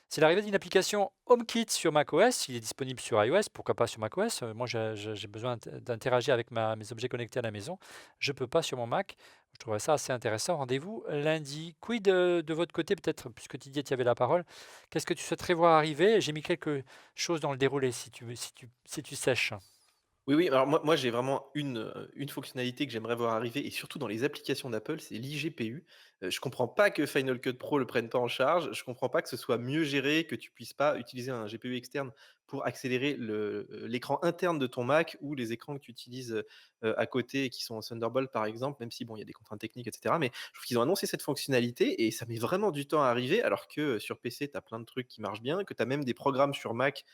C'est l'arrivée d'une application HomeKit sur macOS. Il est disponible sur iOS, pourquoi pas sur macOS? Moi, j'ai besoin d'interagir avec mes objets connectés à la maison. Je peux pas sur mon Mac. Je trouverais ça assez intéressant. Rendez-vous lundi. Quid, de votre côté, peut-être, puisque Didier, tu avais la parole, qu'est-ce que tu souhaiterais voir arriver? J'ai mis quelque chose dans le déroulé, si tu sèches. Oui, oui, alors moi j'ai vraiment une fonctionnalité que j'aimerais voir arriver et surtout dans les applications d'Apple, c'est l'IGPU. Je comprends pas que Final Cut Pro le prenne pas en charge. Je comprends pas que ce soit mieux géré, que tu puisses pas utiliser un GPU externe pour accélérer l'écran interne de ton Mac ou les écrans que tu utilises, à côté et qui sont en Thunderbolt par exemple, même si bon, il y a des contraintes techniques et cetera. Mais je trouve qu'ils ont annoncé cette fonctionnalité et ça met vraiment du temps à arriver alors que, sur PC, tu as plein de trucs qui marchent bien, que tu as même des programmes sur Mac,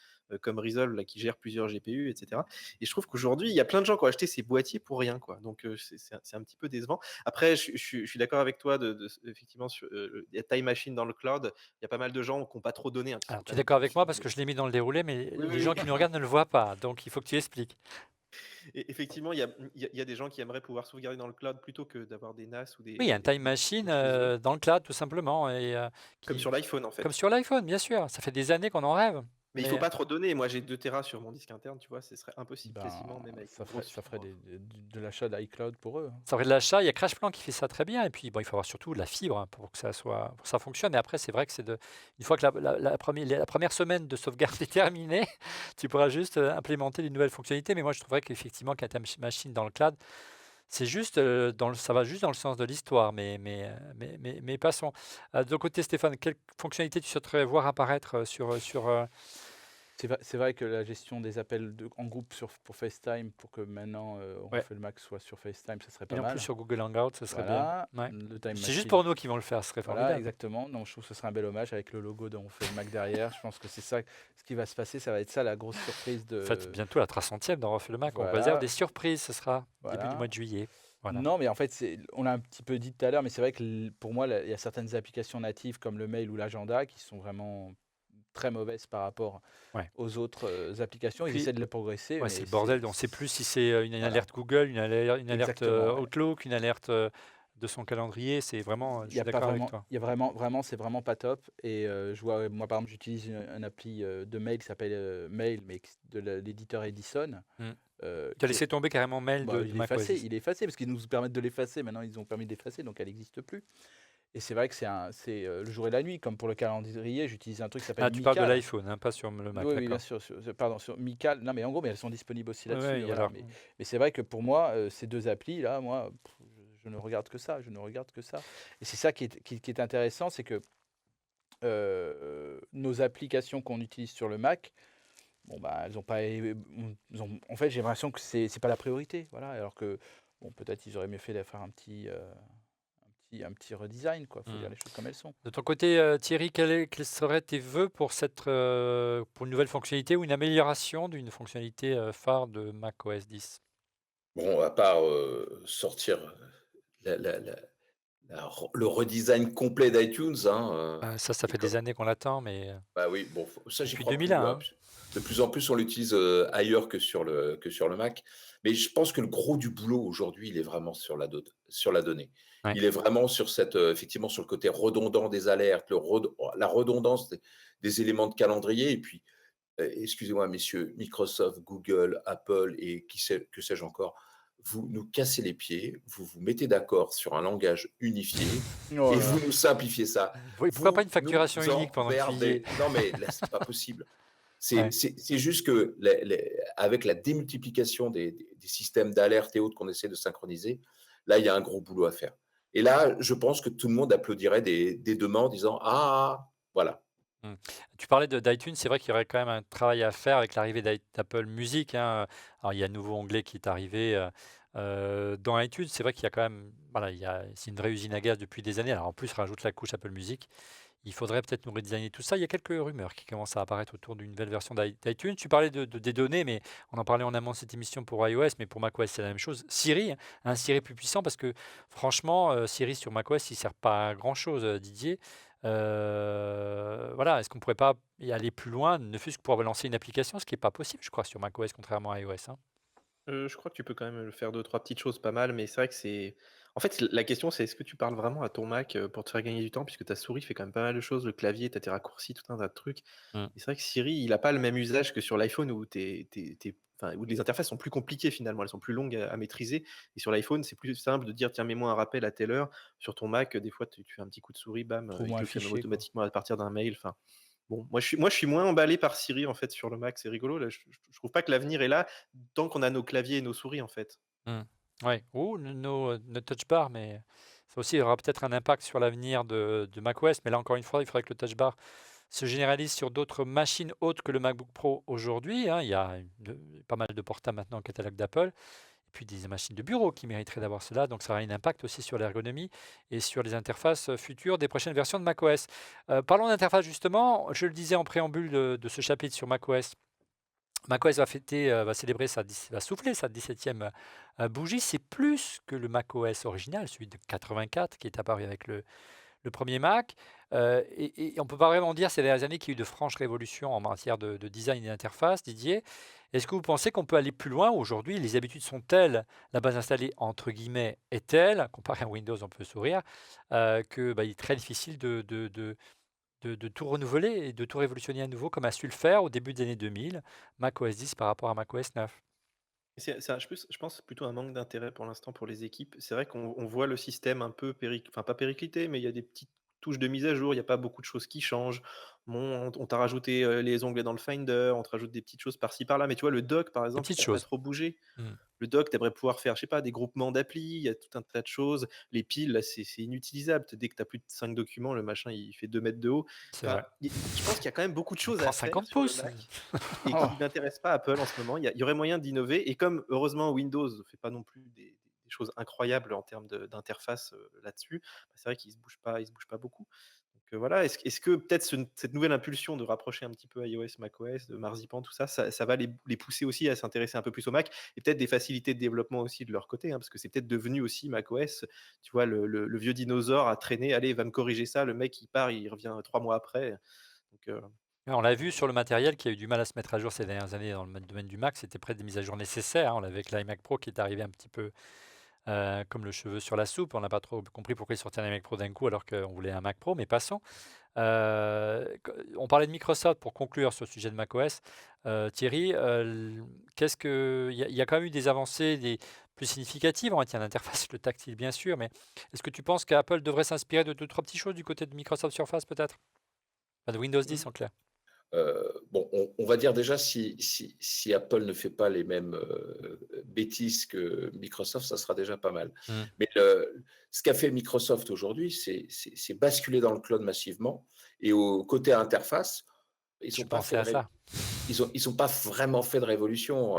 comme Resolve là qui gèrent plusieurs GPU et cetera. Et je trouve qu'aujourd'hui, il y a plein de gens qui ont acheté ces boîtiers pour rien, quoi. Donc, c'est un petit peu décevant. Après, je suis d'accord avec toi effectivement sur, il y a Time Machine dans le cloud. Il y a pas mal de gens qui ont pas trop donné, hein, qui Alors, sont tu quand es même d'accord avec moi confiants. parce que je l'ai mis dans le déroulé, mais Oui, les oui, gens oui. qui nous regardent ne le voient pas, donc il faut que tu expliques. Et effectivement, il y a des gens qui aimeraient pouvoir sauvegarder dans le cloud plutôt que d'avoir des NAS ou Oui, un des time machine, clés USB, dans le cloud tout simplement et comme qui sur l'iPhone, en comme fait. sur l'iPhone, bien sûr. Ça fait des années qu'on en rêve, Mais il faut mais pas trop donner. Moi, j'ai 2 téras sur mon disque interne, tu vois? Ce serait impossible Ben, quasiment, même avec une ça ferait, grosse ça ferait fibre. de l'achat d'iCloud pour eux, hein. ça aurait de l'achat. Il y a Crashplan qui fait ça très bien et puis bon, il faut avoir surtout de la fibre, hein, pour que ça fonctionne et après c'est vrai que une fois que la 1re semaine de sauvegarde est terminée, tu pourras juste, implémenter les nouvelles fonctionnalités mais moi je trouverais qu'effectivement qu'un time machine dans le cloud, C'est juste, ça va juste dans le sens de l'histoire, mais passons. De ton côté, Stéphane, quelle fonctionnalité tu souhaiterais voir apparaître, C'est vrai que la gestion des appels en groupe pour FaceTime, pour que maintenant on ouais, refait le max soit sur FaceTime, ça serait et pas non plus mal. sur Google Hangout, ce serait bien. Voilà, Ouais. le Time C'est juste Machine. pour nous qui vont le faire, ce serait Voilà, formidable. exactement. Donc, je trouve que ce serait un bel hommage avec le logo dont on fait le Mac derrière. Je pense que c'est ça, ce qui va se passer. Ça va être ça la grosse surprise En fait, de. bientôt la 300e d'en Refait le Mac, on réserve Voilà, des surprises, ce sera début du mois voilà. de juillet. Voilà. Non, mais en fait, on l'a un petit peu dit tout à l'heure, mais c'est vrai que pour moi, il y a certaines applications natives comme le mail ou l'agenda qui sont vraiment très mauvaises par rapport Ouais. aux autres applications. Ils Puis, essaient de les progresser, ouais, mais c'est le bordel, on ne sait plus si c'est, une voilà, alerte Google, une alerte, exactement. Ouais. Outlook, une alerte, de son calendrier. C'est vraiment, je Il y suis a pas d'accord avec vraiment, toi. il y a vraiment, c'est vraiment pas top. Et je vois, moi par exemple, j'utilise une appli de mail qui s'appelle Mail, mais de l'éditeur Edison. Mmh. Tu as Qui est, laissé tomber carrément mail bah, de macOS 10. il est effacé parce qu'ils nous permettent de l'effacer. Maintenant, ils ont permis de l'effacer, donc elle n'existe plus. Et c'est vrai que c'est le jour et la nuit, comme pour le calendrier, j'utilise un truc qui s'appelle Ah, tu parles de Mical. l'iPhone, hein, pas sur le Mac, Oui, oui, bien d'accord. sûr. Pardon, sur Mical. Non, mais en gros, mais elles sont disponibles aussi Ouais, là-dessus. ouais, Voilà. alors, Mais c'est vrai que pour moi, ces deux applis là, moi, je ne regarde que ça. Je ne regarde que ça. Et c'est ça qui est intéressant, c'est que nos applications qu'on utilise sur le Mac, bon bah elles ont pas, en fait j'ai l'impression que c'est pas la priorité, voilà. Alors que bon peut-être ils auraient mieux fait de faire un petit redesign quoi. Faut dire mmh. les choses comme elles sont. De ton côté, Thierry, quels seraient tes vœux pour une nouvelle fonctionnalité ou une amélioration d'une fonctionnalité, phare de macOS 10? Bon, à part, sortir, la la la le redesign complet d'iTunes, hein, Ah, ça et fait des années qu'on l'attend, mais, bah, oui, bon, ça, j'y depuis crois 2001, plus, hein. de plus en plus, on l'utilise, ailleurs que sur le Mac. Mais je pense que le gros du boulot aujourd'hui, il est vraiment sur la donnée. Ouais. Il est vraiment sur effectivement, sur le côté redondant des alertes, la redondance des éléments de calendrier et puis, excusez-moi messieurs, Microsoft, Google, Apple et que sais-je encore, vous nous cassez les pieds, vous vous mettez d'accord sur un langage unifié Oh et là vous là. nous simplifiez ça. Oui, pourquoi pas une Vous nous facturation unique pendant qu'il y est? emmerdez. Non, mais là, c'est pas possible. C'est Ouais. c'est c'est juste que avec la démultiplication des systèmes d'alerte et autres qu'on essaie de synchroniser, là, il y a un gros boulot à faire. Et là, je pense que tout le monde applaudirait des 2 mains en disant: «Ah!» voilà. Mmh. Tu parlais d'iTunes, c'est vrai qu'il y aurait quand même un travail à faire avec l'arrivée d'Apple Music, hein. Alors il y a un nouveau onglet qui est arrivé, dans iTunes. C'est vrai qu'il y a quand même voilà, c'est une vraie usine à gaz depuis des années. Alors en plus, rajoute la couche Apple Music. Il faudrait peut-être nous redesigner tout ça. Il y a quelques rumeurs qui commencent à apparaître autour d'une nouvelle version d'iTunes. Tu parlais des données, mais on en parlait en amont de cette émission pour iOS, mais pour macOS, c'est la même chose. Siri, hein, un Siri plus puissant parce que franchement, Siri sur macOS, il sert pas à grand-chose, Didier. Voilà, est-ce qu'on pourrait pas y aller plus loin, ne fût-ce que pour lancer une application, ce qui est pas possible, je crois, sur macOS, contrairement à iOS, hein? Je crois que tu peux quand même, faire deux trois petites choses pas mal, mais c'est vrai que c'est en fait, la question, c'est est-ce que tu parles vraiment à ton Mac, pour te faire gagner du temps? Puisque ta souris fait quand même pas mal de choses, le clavier, tu as tes raccourcis, tout un tas de trucs. Mmh. Et c'est vrai que Siri, il a pas le même usage que sur l'iPhone où enfin, où les interfaces sont plus compliquées finalement, elles sont plus longues à maîtriser. Et sur l'iPhone, c'est plus simple de dire: «Tiens, mets-moi un rappel à telle heure». Sur ton Mac, des fois, tu fais un petit coup de souris, bam, il Trouve-moi te un le fait même fichier quoi. automatiquement à partir d'un mail, enfin bon, moi je suis moins emballé par Siri en fait sur le Mac, c'est rigolo là, je trouve pas que l'avenir est là, tant qu'on a nos claviers et nos souris en fait. Mmh. Ouais, ou no touch bar, mais ça aussi aura peut-être un impact sur l'avenir de macOS, mais là, encore une fois, il faudrait que le touch bar se généralise sur d'autres machines autres que le MacBook Pro aujourd'hui, hein. Il y a pas mal de portables maintenant au catalogue d'Apple et puis des machines de bureau qui mériteraient d'avoir cela, donc ça aura un impact aussi sur l'ergonomie et sur les interfaces, futures des prochaines versions de macOS. Parlons d'interface justement, je le disais en préambule de ce chapitre sur macOS. macOS va célébrer va souffler sa 17e bougie. C'est plus que le macOS original, celui de 84 qui est apparu avec le premier Mac. Et on ne peut pas vraiment dire ces dernières années qu'il y a eu de franches révolutions en matière de design et d'interface. Didier, est-ce que vous pensez qu'on peut aller plus loin? Aujourd'hui, les habitudes sont telles, la base installée entre guillemets est telle, comparé à Windows, on peut sourire, que, bah, il est très difficile de tout renouveler et de tout révolutionner à nouveau comme a su le faire au début des années 2000, macOS 10 par rapport à macOS 9. C'est je pense plutôt un manque d'intérêt pour l'instant pour les équipes. C'est vrai qu'on voit le système un peu enfin pas péricliter, mais il y a des petits touches de mise à jour, il y a pas beaucoup de choses qui changent. Bon, on t'a rajouté, les onglets dans le Finder, on te rajoute des petites choses par-ci par-là, mais tu vois, le dock, par Des exemple, petites il a pas choses. trop bougé. Mmh. Le dock, tu aimerais pouvoir faire, je sais pas, des groupements d'applis, il y a tout un tas de choses. Les piles, là, c'est inutilisable. Dès que tu as plus de 5 documents, le machin, il fait 2 mètres de haut. C'est Enfin, vrai. je pense qu'il y a quand même beaucoup de choses Écran à faire 50 sur le pouces. Mac et Oh! qui n'intéressent pas Apple en ce moment. Il y aurait moyen d'innover et comme heureusement Windows ne fait pas non plus des choses incroyables en termes d'interface, là-dessus, bah, c'est vrai qu'ils se bougent pas beaucoup. Donc voilà, est-ce que peut-être cette nouvelle impulsion de rapprocher un petit peu iOS, macOS, de Marzipan, tout ça, ça va les pousser aussi à s'intéresser un peu plus au Mac et peut-être des facilités de développement aussi de leur côté, hein, parce que c'est peut-être devenu aussi macOS, tu vois, le vieux dinosaure a traîné, allez, va me corriger ça, le mec il part, il revient 3 mois après. Donc Ouais, on l'a vu sur le matériel qui a eu du mal à se mettre à jour ces dernières années dans le domaine du Mac. C'était près des mises à jour nécessaires, hein. On l'avait avec l'iMac Pro qui est arrivé un petit peu comme le cheveu sur la soupe. On n'a pas trop compris pourquoi ils sortaient un iMac Pro d'un coup alors qu'on voulait un Mac Pro, mais passons. On parlait de Microsoft pour conclure sur le sujet de macOS. Thierry, qu'est-ce que il y a quand même eu des avancées plus significatives en matière d'interface, le tactile bien sûr, mais est-ce que tu penses qu'Apple devrait s'inspirer de 2-3 petites choses du côté de Microsoft Surface peut-être? Enfin, de Windows 10 en clair. Bon, on va dire déjà si Apple ne fait pas les mêmes bêtises que Microsoft, ça sera déjà pas mal. Mmh. Mais ce qu'a fait Microsoft aujourd'hui, c'est basculer dans le cloud massivement. Et au côté interface, ils Je n'ont pas pensais fait de à ça. ils ont pas vraiment fait de révolution.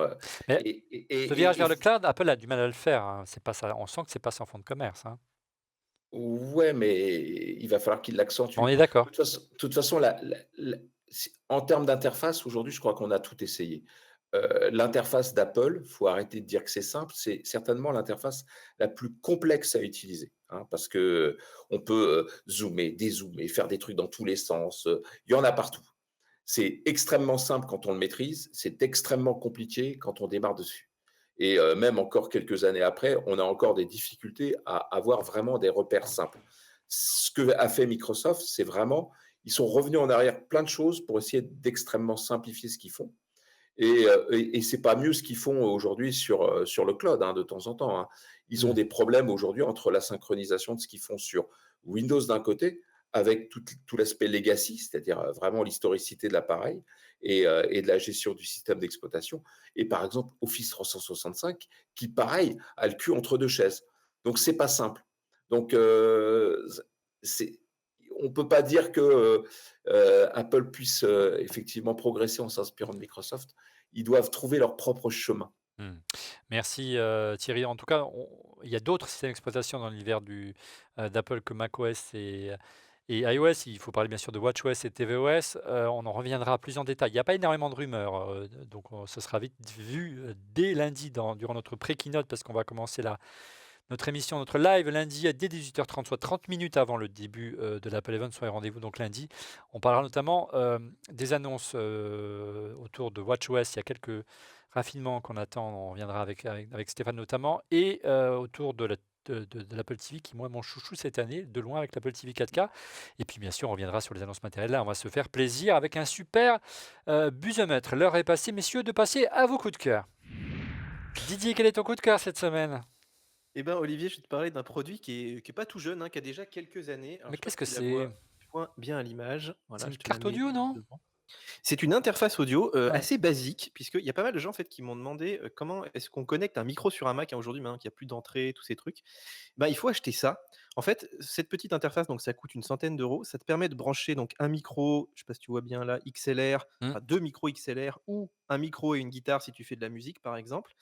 Mais Et, ce virage et vers le cloud, Apple a du mal à le faire, hein. C'est pas ça, on sent que c'est pas son fonds de commerce, hein. Ouais, mais il va falloir qu'il On l'accentue. est d'accord. De toute façon, en termes d'interface, aujourd'hui, je crois qu'on a tout essayé. L'interface d'Apple, il faut arrêter de dire que c'est simple, c'est certainement l'interface la plus complexe à utiliser, hein, parce que on peut zoomer, dézoomer, faire des trucs dans tous les sens. Il y en a partout. C'est extrêmement simple quand on le maîtrise, c'est extrêmement compliqué quand on démarre dessus. Et même encore quelques années après, on a encore des difficultés à avoir vraiment des repères simples. Ce que a fait Microsoft, c'est vraiment, ils sont revenus en arrière plein de choses pour essayer d'extrêmement simplifier ce qu'ils font. Et c'est pas mieux ce qu'ils font aujourd'hui sur le cloud, hein, de temps en temps, hein. Ils ont Mmh. des problèmes aujourd'hui entre la synchronisation de ce qu'ils font sur Windows d'un côté, avec tout l'aspect legacy, c'est-à-dire vraiment l'historicité de l'appareil et de la gestion du système d'exploitation. Et par exemple, Office 365, qui pareil, a le cul entre deux chaises. Donc c'est pas simple. Donc c'est, on peut pas dire que Apple puisse effectivement progresser en s'inspirant de Microsoft. Ils doivent trouver leur propre chemin. Mmh. Merci, Thierry. En tout cas, il y a d'autres systèmes d'exploitation dans l'univers d'Apple que macOS et iOS. Il faut parler bien sûr de watchOS et tvOS. On en reviendra plus en détail. Il n'y a pas énormément de rumeurs, donc ce sera vite vu, dès lundi durant notre pré-keynote parce qu'on va commencer notre émission, notre live lundi dès 18h30, soit 30 minutes avant le début, de l'Apple Event. Soyez au rendez-vous donc lundi. On parlera notamment, des annonces, autour de watchOS. Il y a quelques raffinements qu'on attend. On reviendra avec Stéphane notamment et autour de l'Apple TV qui, moi, mon chouchou cette année, de loin avec l'Apple TV 4K et puis, bien sûr, on reviendra sur les annonces matérielles. Là, on va se faire plaisir avec un super, busomètre. L'heure est passée, messieurs, de passer à vos coups de cœur. Didier, quel est ton coup de cœur cette semaine? eh ben, Olivier, je vais te parler d'un produit qui est pas tout jeune, hein, qui a déjà quelques années. Alors Mais je sais pas qu'est-ce si que tu la c'est? vois bien à l'image. C'est Voilà, une je te la carte mets audio, non? devant. C'est une interface audio, Ah, assez basique, puisqu'il y a pas mal de gens, en fait, qui m'ont demandé, comment est-ce qu'on connecte un micro sur un Mac, hein, aujourd'hui, maintenant qu'il y a plus d'entrée, tous ces trucs. Ben, il faut acheter ça. En fait, cette petite interface, donc ça coûte une centaine d'euros. Ça te permet de brancher donc un micro, je sais pas si tu vois bien là, XLR, mmh. enfin 2 micros XLR ou un micro et une guitare si tu fais de la musique, par exemple.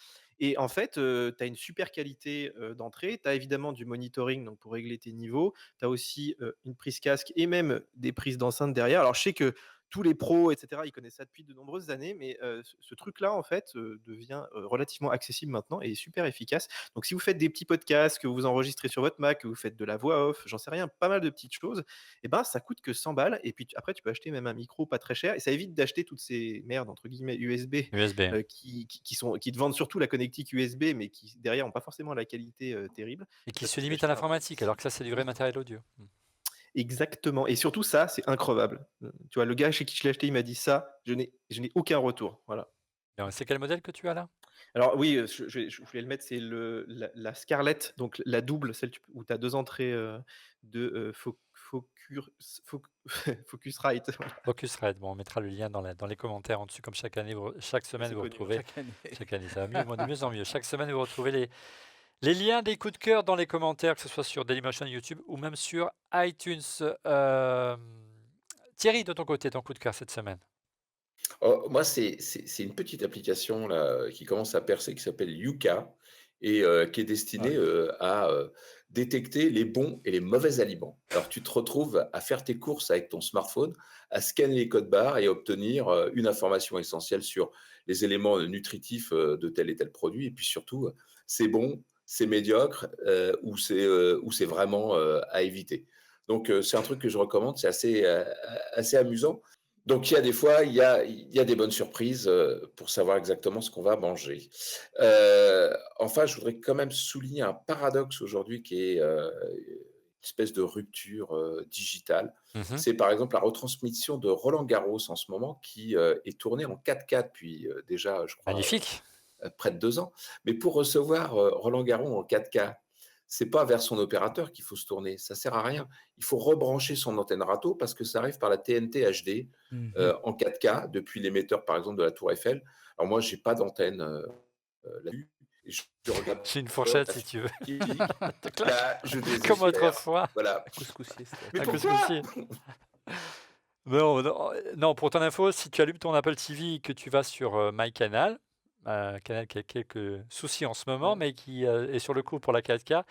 Et en fait, tu as une super qualité, d'entrée. Tu as évidemment du monitoring, donc pour régler tes niveaux. Tu as aussi, une prise casque et même des prises d'enceinte derrière. Alors je sais que tous les pros et cetera, ils connaissent ça depuis de nombreuses années, mais ce truc-là, en fait, devient, relativement accessible maintenant et est super efficace. Donc si vous faites des petits podcasts, que vous enregistrez sur votre Mac, que vous faites de la voix off, j'en sais rien, pas mal de petites choses, et ben, ça coûte que 100 balles et puis après tu peux acheter même un micro pas très cher et ça évite d'acheter toutes ces «merdes» entre guillemets USB, USB. qui te vendent surtout la connectique USB, mais qui derrière ont pas forcément la qualité, terrible. Et qui Ça, tu se peux limite à t'acheter un l'informatique, alors que ça, c'est du vrai matériel audio. Mmh. exactement et surtout ça, c'est increvable. Tu vois, le gars chez qui je l'ai acheté, il m'a dit: «Ça, je n'ai aucun retour». Voilà. Et c'est quel modèle que tu as là? Alors oui, je voulais le mettre, c'est la Scarlett, donc la double, celle où tu as 2 entrées, de, Focusrite. Voilà, Focusrite, bon, on mettra le lien dans les commentaires en dessous, comme chaque année, chaque semaine, c'est vous connu. Ouais. retrouvez, Chaque année. chaque année, ça va mieux, de mieux en mieux. Chaque semaine, vous retrouvez les liens des coups de cœur dans les commentaires, que ce soit sur Dailymotion YouTube ou même sur iTunes. Euh, Thierry, de ton côté, ton coup de cœur cette semaine. Oh, moi, c'est une petite application là, qui commence à percer, qui s'appelle Yuka et qui est destinée à détecter les bons et les mauvais aliments. Alors, tu te retrouves à faire tes courses avec ton smartphone, à scanner les codes barres et obtenir une information essentielle sur les éléments nutritifs de tel et tel produit. Et puis surtout, c'est bon, c'est médiocre ou c'est vraiment à éviter. Donc, c'est un truc que je recommande, c'est assez amusant. Donc, il y a des fois, il y a des bonnes surprises pour savoir exactement ce qu'on va manger. Enfin, je voudrais quand même souligner un paradoxe aujourd'hui qui est une espèce de rupture digitale. Mhm. C'est par exemple la retransmission de Roland Garros en ce moment qui est tournée en 4K depuis déjà, je crois, Magnifique. près de 2 ans. Mais pour recevoir Roland Garros en 4K, c'est pas vers son opérateur qu'il faut se tourner, ça sert à rien. Il faut rebrancher son antenne râteau parce que ça arrive par la TNT HD Mhm. en 4K depuis l'émetteur, par exemple, de la Tour Eiffel. Alors moi, j'ai pas d'antenne là-dessus. Je regarde J'ai une la fourchette si tu veux. physique. Clac. Là, je Comme désespère. autrefois. Voilà. Couscoussier, c'était Mais Un la pourquoi couscoussier. Non, non, non, pour ton info, si tu allumes ton Apple TV et que tu vas sur MyCanal, canal qui a quelques soucis en ce moment, Ouais. mais qui est sur le coup pour la 4K,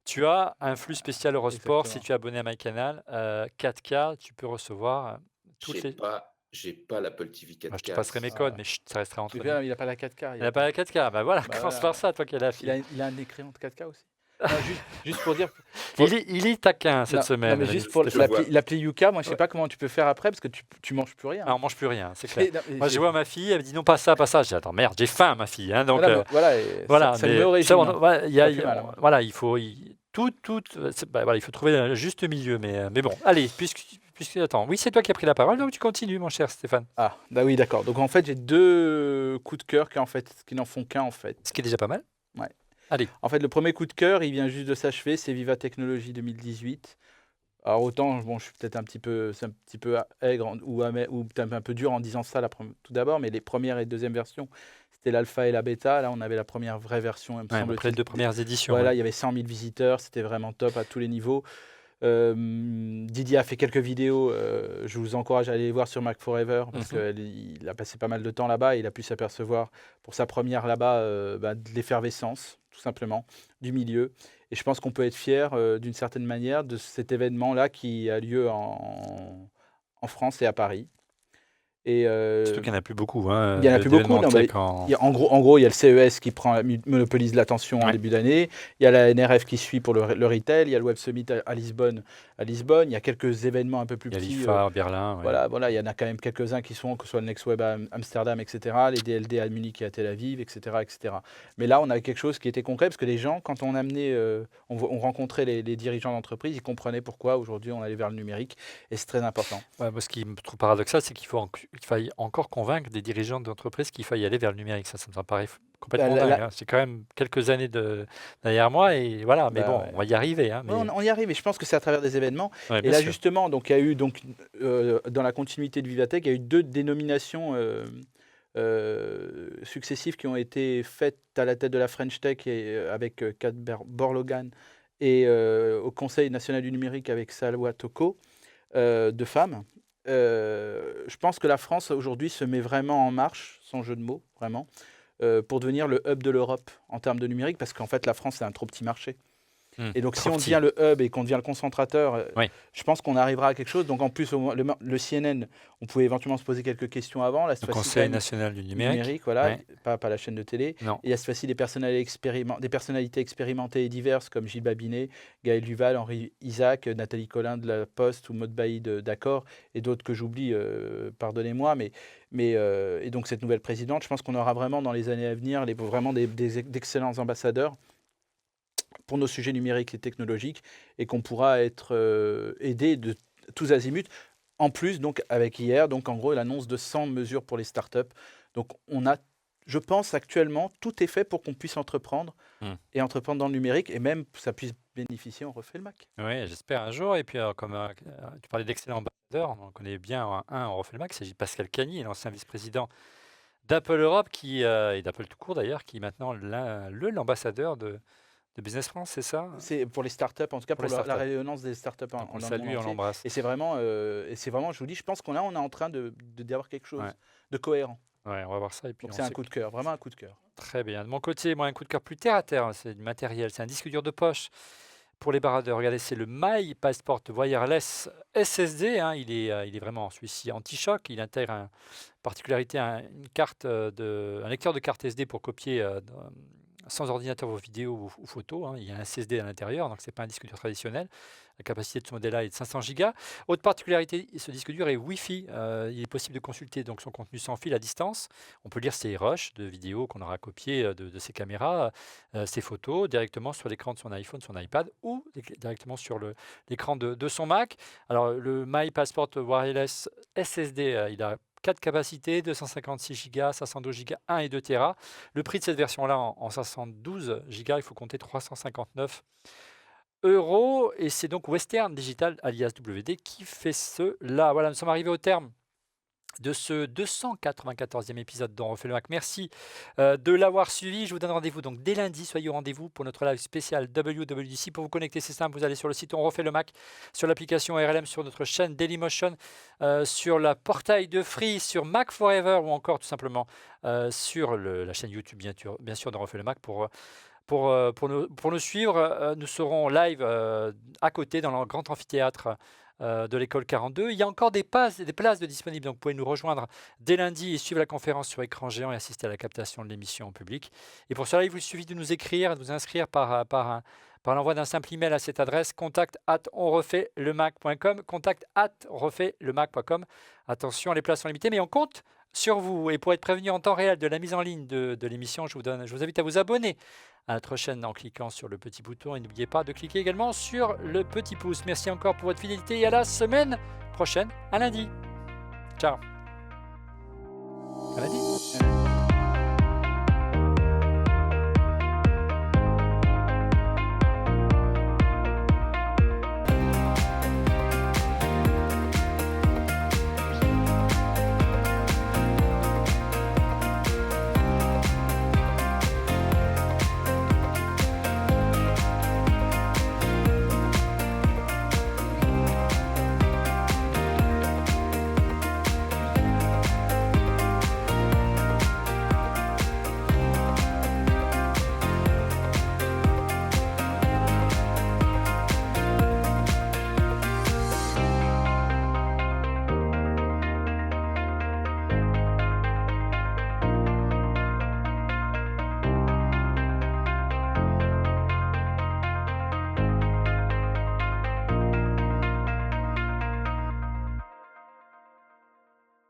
tu as un flux spécial Eurosport. Si Exactement. tu es abonné à MyCanal, 4K, tu peux recevoir toutes les. J'ai pas l'Apple TV Bah, je te 4K. passerai mes Ah. codes, mais chut, ça restera En entre tout nous. cas, il n'a pas la 4K. Il n'a pas la 4K. Bah voilà, Bah commence voilà. par ça, toi qui as la Il a, fille. il a un écran de 4K aussi. Non, juste pour dire. Il est taquin cette Non, semaine. mais juste pour Stéphane. l'appli Yuka, moi je sais Ouais. pas comment tu peux faire après parce que tu manges plus rien. Ah, on mange plus rien, c'est clair. Non, mais Moi, je vois ma fille, elle me dit non, pas ça, pas ça. Je dis attends, merde, j'ai faim, ma fille. Hein, donc, voilà, mais voilà, et voilà, ça le mais met au ça, régime. Hein. ouais, Pas plus mal, hein. voilà, il faut voilà, il faut trouver le juste milieu. Mais bon, allez, puisque attends, oui, c'est toi qui as pris la parole, donc tu continues, mon cher Stéphane. Ah, bah oui, d'accord. Donc en fait, j'ai deux coups de cœur qui n'en font qu'un en fait. Ce qui est déjà pas mal. Ouais. Allez. En fait, le premier coup de cœur, il vient juste de s'achever, c'est Viva Technology 2018. Alors autant, bon, je suis peut-être un petit peu aigre ou peut-être un peu dur en disant ça tout d'abord, mais les premières et deuxième versions, c'était l'alpha et la bêta. Là, on avait la première vraie version, il me Ouais, après les semble-t-il. deux premières éditions. Voilà, Ouais. il y avait 100 000 visiteurs, c'était vraiment top à tous les niveaux. Didier a fait quelques vidéos, je vous encourage à aller les voir sur Mac Forever parce qu'il a passé pas mal de temps là-bas et il a pu s'apercevoir pour sa première là-bas de l'effervescence, tout simplement, du milieu. Et je pense qu'on peut être fier d'une certaine manière de cet événement-là qui a lieu en France et à Paris. Et Surtout qu'il n'y en a plus beaucoup. Hein, il y en a plus beaucoup. d'événements Non, tech mais en- en gros, il y a le CES qui monopolise l'attention en Ouais. début d'année. Il y a la NRF qui suit pour le retail. Il y a le Web Summit à Lisbonne. Il y a quelques événements un peu plus Il y a petits. l'IFA, Berlin. Ouais. Voilà, il y en a quand même quelques-uns qui sont, que ce soit le Next Web à Amsterdam, etc., les DLD à Munich et à Tel Aviv, etc., etc. Mais là, on a quelque chose qui était concret parce que les gens, quand on amenait, on rencontrait les dirigeants d'entreprise, ils comprenaient pourquoi aujourd'hui on allait vers le numérique et c'est très important. Ouais, moi, ce qui me trouve paradoxal, c'est qu'il faille encore convaincre des dirigeants d'entreprise qu'il faille aller vers le numérique. Ça me paraît complètement Bah, dingue. Hein. C'est quand même quelques années derrière moi et voilà. Mais Bah, bon, ouais. on va y arriver. Hein, Ouais, on y arrive et je pense que c'est à travers des événements. Ouais, Et bien là, sûr. justement, donc, il y a eu, dans la continuité de Vivatech, il y a eu 2 dénominations successives qui ont été faites à la tête de la French Tech avec Kat Borlogan et au Conseil national du numérique avec Salwa Toko, de femmes. Je pense que la France, aujourd'hui, se met vraiment en marche, sans jeu de mots, vraiment, pour devenir le hub de l'Europe en termes de numérique, parce qu'en fait, la France, c'est un trop petit marché. Et donc, si trop on petit. devient le hub et qu'on devient le concentrateur, Oui. je pense qu'on arrivera à quelque chose. Donc, en plus, le CNN, on pouvait éventuellement se poser quelques questions avant. Là, cette Le fois-ci, Conseil quand même, national du du numérique. voilà, Ouais. pas la chaîne de télé. Non. Et il y a cette fois-ci des personnalités expérimentées et diverses comme Gilles Babinet, Gaël Duval, Henri Isaac, Nathalie Collin de La Poste ou Maud Bailly d'Accor et d'autres que j'oublie, pardonnez-moi. Et donc, cette nouvelle présidente, je pense qu'on aura vraiment dans les années à venir vraiment d'excellents ambassadeurs pour nos sujets numériques et technologiques et qu'on pourra être aidé de tous azimuts. En plus, donc, avec hier, donc en gros, l'annonce de 100 mesures pour les startups. Donc, on a, je pense actuellement, tout est fait pour qu'on puisse entreprendre et entreprendre dans le numérique et même ça puisse bénéficier, on refait le Mac. Oui, j'espère un jour. Et puis, comme tu parlais d'excellents ambassadeurs, on connaît bien un, on refait le Mac, il s'agit de Pascal Cagny, l'ancien vice-président d'Apple Europe, et d'Apple tout court d'ailleurs, qui est maintenant l'ambassadeur de Business France, c'est ça? C'est pour les startups, en tout cas Pour pour les la startups. rayonnance des startups Donc on le dans le monde salue, on entier. l'embrasse. Et c'est vraiment, je vous dis, je pense qu'on est en train d'avoir quelque chose Ouais. de cohérent. Ouais, on va voir ça. Et puis Donc on c'est un sait coup de cœur, vraiment un coup de cœur. Très bien. De mon côté, moi, un coup de cœur plus terre à terre, c'est du matériel. C'est un disque dur de poche pour les baradeurs. Regardez, c'est le My Passport Wireless SSD. Il est vraiment celui-ci anti-choc. Il intègre particularité une carte un lecteur de carte SD pour copier sans ordinateur vos vidéos ou photos. Il y a un SSD à l'intérieur, donc c'est pas un disque dur traditionnel. La capacité de ce modèle-là est de 500 Go. Autre particularité, ce disque dur est Wi-Fi. Il est possible de consulter donc son contenu sans fil à distance. On peut lire ses rushs de vidéos qu'on aura copiées de ses caméras, ses photos directement sur l'écran de son iPhone, son iPad ou directement sur l'écran de son Mac. Alors le My Passport Wireless SSD, il a 4 capacités, 256 Go, 512 Go, 1 et 2 Tera. Le prix de cette version-là en 512 Go, il faut compter 359 €. Et c'est donc Western Digital, alias WD, qui fait cela. Voilà, nous sommes arrivés au terme de ce 294e épisode d'On refait le Mac. Merci de l'avoir suivi. Je vous donne rendez-vous donc dès lundi. Soyez au rendez-vous pour notre live spécial WWDC. Pour vous connecter, c'est simple. Vous allez sur le site On refait le Mac, sur l'application RLM, sur notre chaîne Dailymotion, sur la portail de Free, sur Mac Forever ou encore tout simplement sur la chaîne YouTube, bien sûr, d'On refait le Mac pour nous suivre. Nous serons live à côté dans le grand amphithéâtre de l'école 42. Il y a encore des places de disponibles, donc vous pouvez nous rejoindre dès lundi et suivre la conférence sur écran géant et assister à la captation de l'émission en public. Et pour cela, il vous suffit de nous écrire, de vous inscrire par l'envoi d'un simple email à cette adresse contact@onrefaitlemacom, contact@onrefaitlemacom. Attention, les places sont limitées, mais on compte sur vous. Et pour être prévenu en temps réel de la mise en ligne de l'émission, je vous invite à vous abonner à notre chaîne en cliquant sur le petit bouton et n'oubliez pas de cliquer également sur le petit pouce. Merci encore pour votre fidélité et à la semaine prochaine, à lundi. Ciao. À lundi.